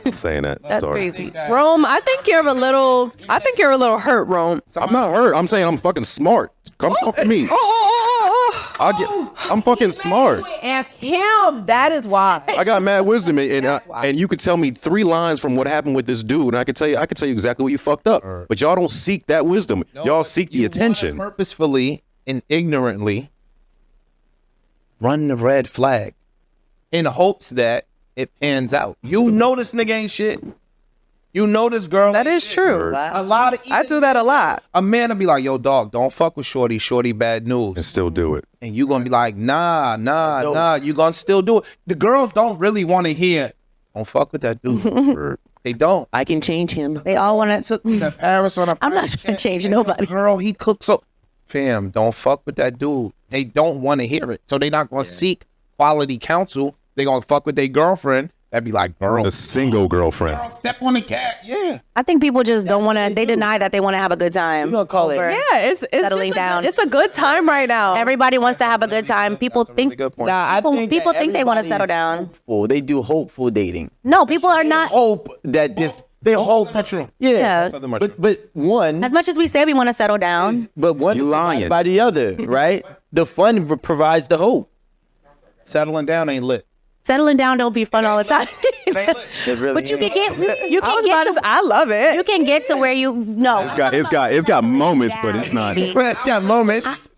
I'm saying that. That's Sorry. crazy. Rome, I think you're a little hurt, Rome. I'm not hurt. I'm saying I'm fucking smart. Come talk to me. I'm fucking smart. Ask him. That is why. I got mad wisdom, and you could tell me 3 lines from what happened with this dude, and I could tell you exactly what you fucked up. But y'all don't seek that wisdom. Y'all seek the attention. purposefully and ignorantly run the red flag in hopes that it pans out. You know this nigga ain't shit. You know this girl. That ain't is shit. true. A lot of I do that a lot. A man will be like, yo, dog, don't fuck with Shorty. Shorty bad news. And still do it. And you gonna be like, nah. You gonna still do it. The girls don't really want to hear, don't fuck with that dude. They don't. I can change him. They all want Took me to Paris on a I'm not private trying jet. to change nobody. Girl, he cooks so. Fam, don't fuck with that dude. They don't want to hear it. So they not gonna seek quality counsel. They gonna fuck with their girlfriend. That'd be like, girl, The single girlfriend. step on the cat. Yeah. I think people just don't want to. They deny that they want to have a good time. You gonna call it- over Yeah, it's settling just down. It's a good time right now. Everybody wants to have a good time. People That's a really think. good point. Nah, People think they wanna everybody's settle down. Hopeful. They do hopeful dating. No, people are not. Hope that this. They hope. Yeah. But one. As much as we say we want to settle down, But one You is lying. by the other, right? The fun provides the hope. Settling down ain't lit. settling down don't be fun all the time. It really But you ain't. can get. You I can was get about to. to, I love it. You can get to where you no. It's got moments, but it's not. got moments.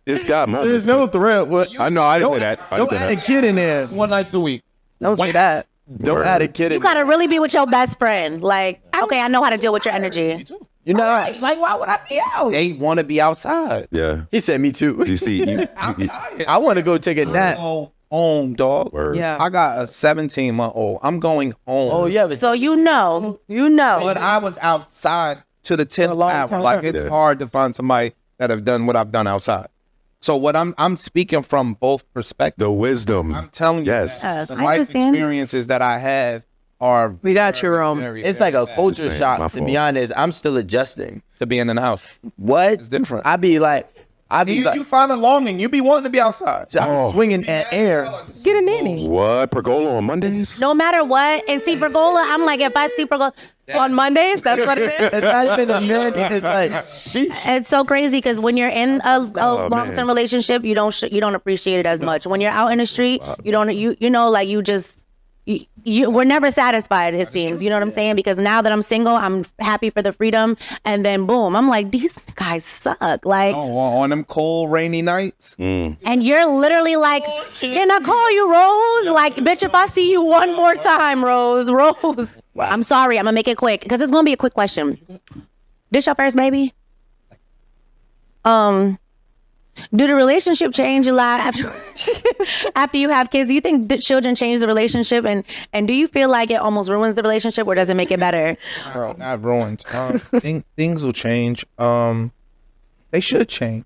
It's got moments. There's no threat. What? I know. I didn't say that. I didn't say that. kid in there. One night a week. Don't say that. Don't add a kid You in. gotta really be with your best friend. Like, okay, I know how to deal with your energy. You know, right? Like, why would I be out? They want to be outside. Yeah. He said me too. You see, I want to go take a nap. Go home, dog. Word. Yeah. I got a 17-month-old. I'm going home. Oh yeah, but So you know. But I was outside to the 10th long hour. time. Like, it's Yeah. hard to find somebody that have done what I've done outside. So what I'm speaking from both perspectives. the wisdom. I'm telling you, Yes. that the I life understand. experiences that I have are We got you, Rome. very, it's very like a bad. culture Same, my shock. To be fault. honest, I'm still adjusting. to being in the house. What? It's different. I be like, You find a longing. You be wanting to be outside. I'm swinging at air. Get a nanny. What? Pergola on Mondays? No matter what, and see Pergola, I'm like, if I see Pergola, On Mondays, that's what it is. It's not even a man. It's like, it's so crazy because when you're in a Oh, long-term man. relationship, you don't appreciate it as much. When you're out in the street, you don't, you know, like you just, you we're never satisfied, it seems. You know what I'm saying? Because now that I'm single, I'm happy for the freedom. And then boom, I'm like, these guys suck. Like, on them cold, rainy nights. and you're literally like, can I call you Rose? Like, bitch, if I see you one more time, Rose. I'm sorry, I'm gonna make it quick because it's gonna be a quick question. This your first baby? Do the relationship change a lot after you have kids? Do you think that children change the relationship, and do you feel like it almost ruins the relationship, or does it make it better? Not ruined. Things will change. They should change.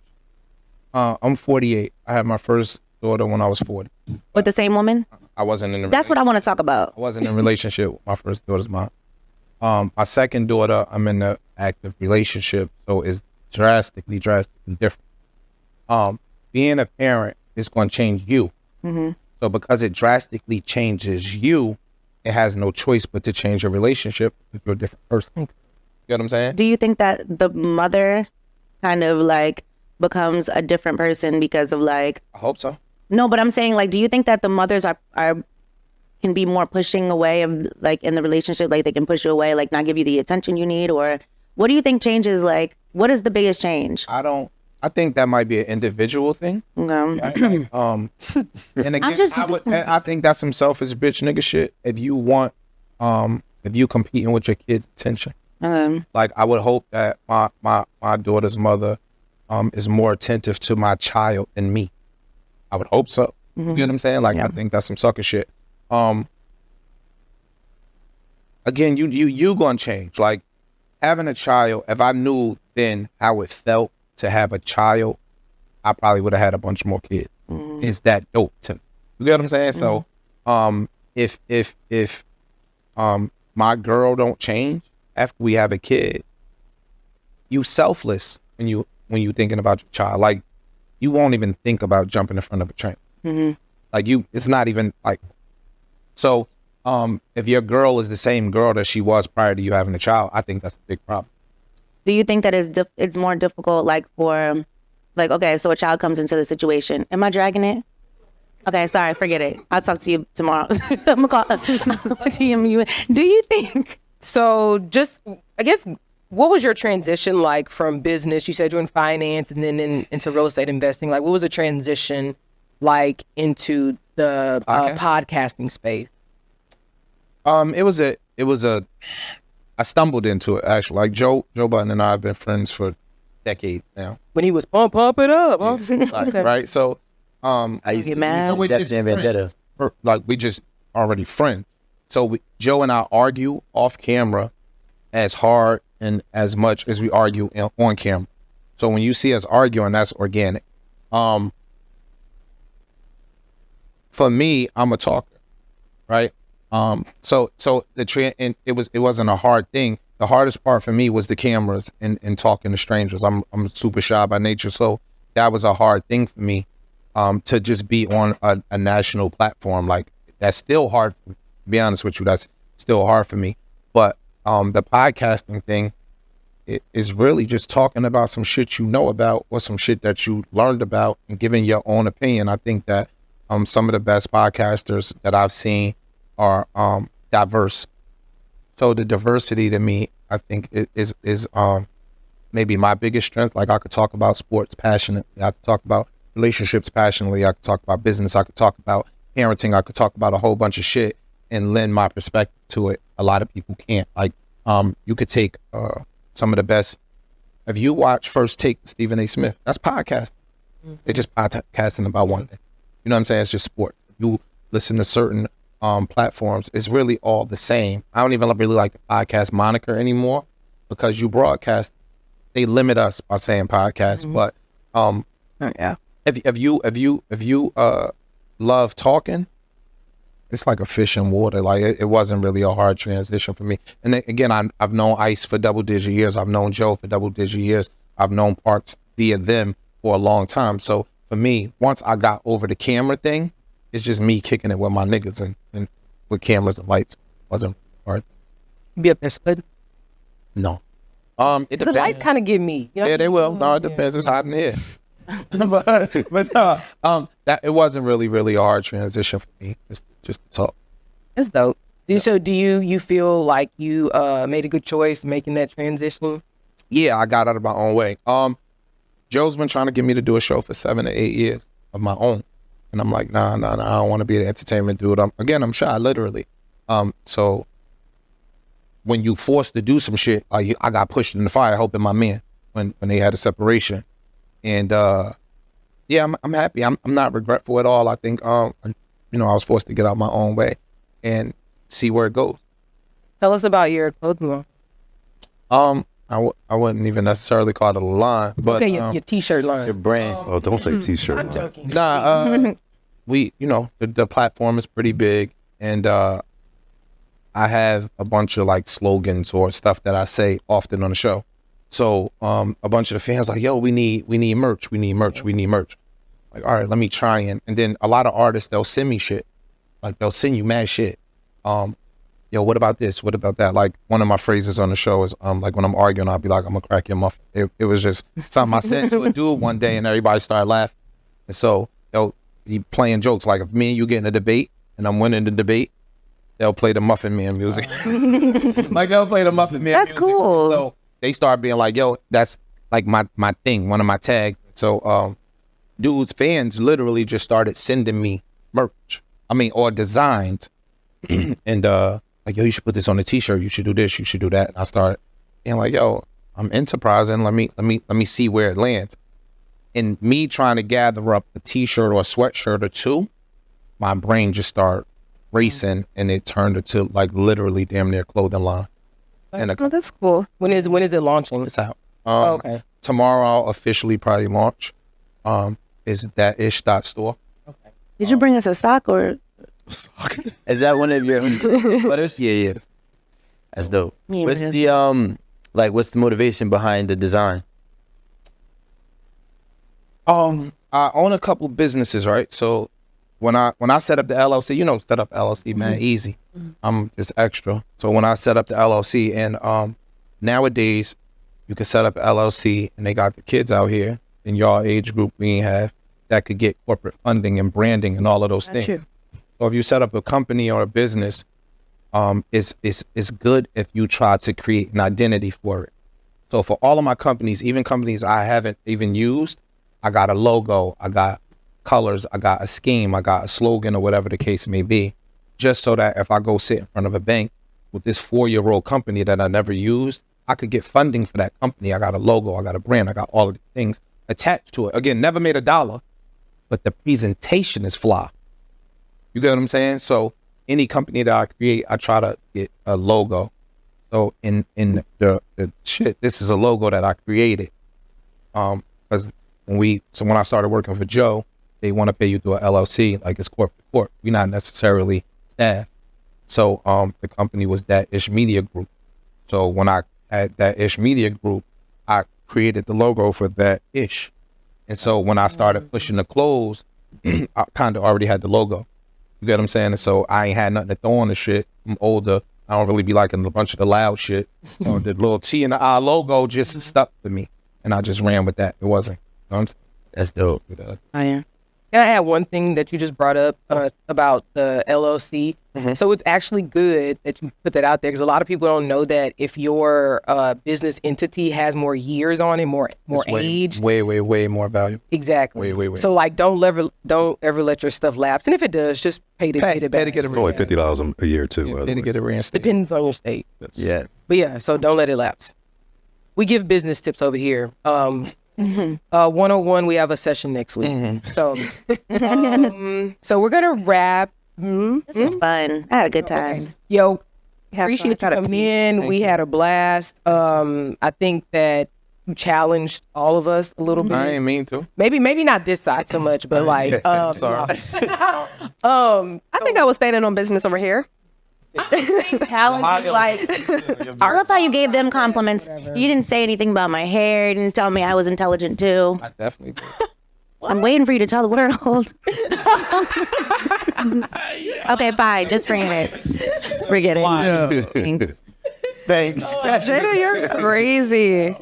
I'm 48. I had my first daughter when I was 40. With the same woman? I wasn't in a That's what I want to talk about. I wasn't in a relationship with my first daughter's mom. My second daughter, I'm in an active relationship, so it's drastically different. Being a parent is going to change you. So because it drastically changes you, it has no choice but to change your relationship if you're a different person. You get what I'm saying? Do you think that the mother kind of like becomes a different person because of like? I hope so. No, but I'm saying like, do you think that the mothers are can be more pushing away of like in the relationship, like they can push you away, like not give you the attention you need, or what do you think changes? Like, what is the biggest change? I think that might be an individual thing. No. Right? And again, I think that's some selfish bitch nigga shit. If you want, if you competing with your kid's attention, like I would hope that my daughter's mother, is more attentive to my child than me. I would hope so. You get what I'm saying? Like I think that's some sucker shit. Again, you gonna change. Like having a child. If I knew then how it felt to have a child, I probably would have had a bunch more kids. It's that dope to me. You get what I'm saying? So, if my girl don't change after we have a kid, you selfless when you thinking about your child. Like you won't even think about jumping in front of a train. Like it's not even like. So, if your girl is the same girl that she was prior to you having a child, I think that's a big problem. Do you think that it's more difficult, like for, like, okay, so a child comes into the situation. Am I dragging it? Okay, sorry, forget it. I'll talk to you tomorrow. I'm gonna call DM you. Do you think? So just, I guess, what was your transition like from business? You said you're in finance and then into real estate investing. Like, what was the transition like into the podcasting space? It was a. I stumbled into it actually. Like Joe Button and I have been friends for decades now. When he was pump it up, huh? Like, right. So I used to be Def Jam Vendetta. Like we just already friends. So Joe and I argue off camera as hard and as much as we argue on camera. So when you see us arguing, that's organic. For me, I'm a talker, right? So and it wasn't a hard thing. The hardest part for me was the cameras and talking to strangers. I'm super shy by nature, so that was a hard thing for me. To just be on a national platform, like that's still hard. To be honest with you, that's still hard for me. But the podcasting thing, it is really just talking about some shit you know about or some shit that you learned about and giving your own opinion. I think that some of the best podcasters that I've seen are diverse. So the diversity to me, I think is maybe my biggest strength. Like I could talk about sports passionately. I could talk about relationships passionately. I could talk about business. I could talk about parenting. I could talk about a whole bunch of shit and lend my perspective to it. A lot of people can't. Like you could take some of the best. If you watch First Take with Stephen A. Smith, that's podcasting. They're just podcasting about one thing. You know what I'm saying? It's just sports. If you listen to certain platforms, it's really all the same. I don't even really like the podcast moniker anymore because you broadcast. They limit us by saying podcast, but if you love talking, it's like a fish in water. Like it wasn't really a hard transition for me. And then, again, I've known Ice for double-digit years. I've known Joe for double-digit years. I've known Parks via them for a long time. So for me, once I got over the camera thing, it's just me kicking it with my niggas and with cameras and lights. Wasn't hard. Be up there splitting? No. It depends. The lights kind of give me. You know? Yeah, they will. No, it depends. It's hot in here. but that it wasn't really a hard transition for me. Just to talk. It's dope. So do you feel like you made a good choice making that transition? Yeah, I got out of my own way. Joe's been trying to get me to do a show for 7 to 8 years of my own. And I'm like, nah, I don't want to be an entertainment dude. I'm shy, literally. So when you forced to do some shit, I got pushed in the fire helping my man when they had a separation. And yeah, I'm happy. I'm not regretful at all. I think I was forced to get out my own way and see where it goes. Tell us about your clothing line. I wouldn't even necessarily call it a line, but okay, your t-shirt line, your brand. Oh, don't say t-shirt. I'm joking. Nah, we, the platform is pretty big, and I have a bunch of like slogans or stuff that I say often on the show. So a bunch of the fans like, yo, we need merch, we need merch. Like, all right, let me try and then a lot of artists, they'll send me shit, like they'll send you mad shit. Yo, what about this? What about that? Like one of my phrases on the show is like when I'm arguing, I'll be like, I'm gonna crack your muffin. It was just something I said to a dude one day, and everybody started laughing. And so they'll be playing jokes like if me and you get in a debate and I'm winning the debate, they'll play the Muffin Man music. Like they'll play the Muffin Man music. That's cool. So they start being like, yo, that's like my thing, one of my tags. So dudes, fans literally just started sending me merch. Or designs. And like, yo, you should put this on a t-shirt, you should do this, you should do that. And I started being like, yo, I'm enterprising, let me see where it lands. And me trying to gather up a t-shirt or a sweatshirt or two, my brain just started racing, and it turned into like literally damn near clothing line. And that's cool. When is it launching? it's out. Okay. Tomorrow I'll officially probably launch. Is that-ish.store. Did you bring us a sock or? Is that one of your sweaters? Yeah. That's dope. Yeah, What's it is. the what's the motivation behind the design? I own a couple businesses, right? So when I set up the LLC, set up LLC, man, easy. I'm just extra. So when I set up the LLC, and nowadays you can set up an LLC, and they got the kids out here in y'all age group we ain't have that could get corporate funding and branding and all of those things. True. So if you set up a company or a business, it's good if you try to create an identity for it. So for all of my companies, even companies I haven't even used, I got a logo, I got colors, I got a scheme, I got a slogan, or whatever the case may be, just so that if I go sit in front of a bank with this 4-year-old company that I never used, I could get funding for that company. I got a logo, I got a brand, I got all of these things attached to it. Again, never made a dollar, but the presentation is fly. You get what I'm saying? So any company that I create, I try to get a logo. So in the shit, this is a logo that I created. Because when I started working for Joe, they want to pay you through a LLC, like it's corp to corp. We're not necessarily staff. So the company was That-ish Media Group. So when I had That-ish Media Group, I created the logo for That-ish. And so when I started pushing the clothes, I kind of already had the logo. You get what I'm saying? And so I ain't had nothing to throw on the shit. I'm older. I don't really be liking a bunch of the loud shit. The little T and the I logo just stuck to me. And I just ran with that. It wasn't. You know what I'm saying? That's dope. I am. Can I add one thing that you just brought up about the LLC? So it's actually good that you put that out there, because a lot of people don't know that if your business entity has more years on it, more age. Way more value. Exactly. Way. So like, don't ever let your stuff lapse. And if it does, just pay to get it back. Pay to get it It's only $50 a year too. by the Pay to way. get it reinstated. Depends on your state. Yeah. But yeah, so don't let it lapse. We give business tips over here. 101, we have a session next week. So we're gonna wrap. This was fun. I had a good time. Yo, Have appreciate you fun. coming in. We had a blast. I think that you challenged all of us a little bit. I ain't mean to. Maybe not this side so much, but like, Yes, I'm sorry. I think I was standing on business over here. Challenge, like, I love how you gave them compliments. You didn't say anything about my hair. You didn't tell me I was intelligent too. I definitely did. I'm waiting for you to tell the world. Okay, fine. Just forget it. Forget it. Thanks. Thanks. Jada, you're crazy.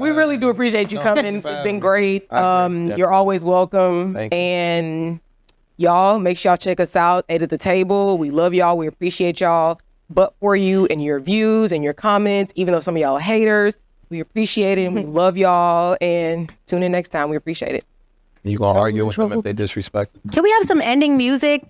We really do appreciate you coming. It's been great. You're always welcome. Thank you. And y'all, make sure y'all check us out at the table. We love y'all. We appreciate y'all. but for you and your views and your comments, even though some of y'all are haters. We appreciate it and we love y'all. And tune in next time. We appreciate it. You gonna argue with them if they disrespect? Can we have some ending music?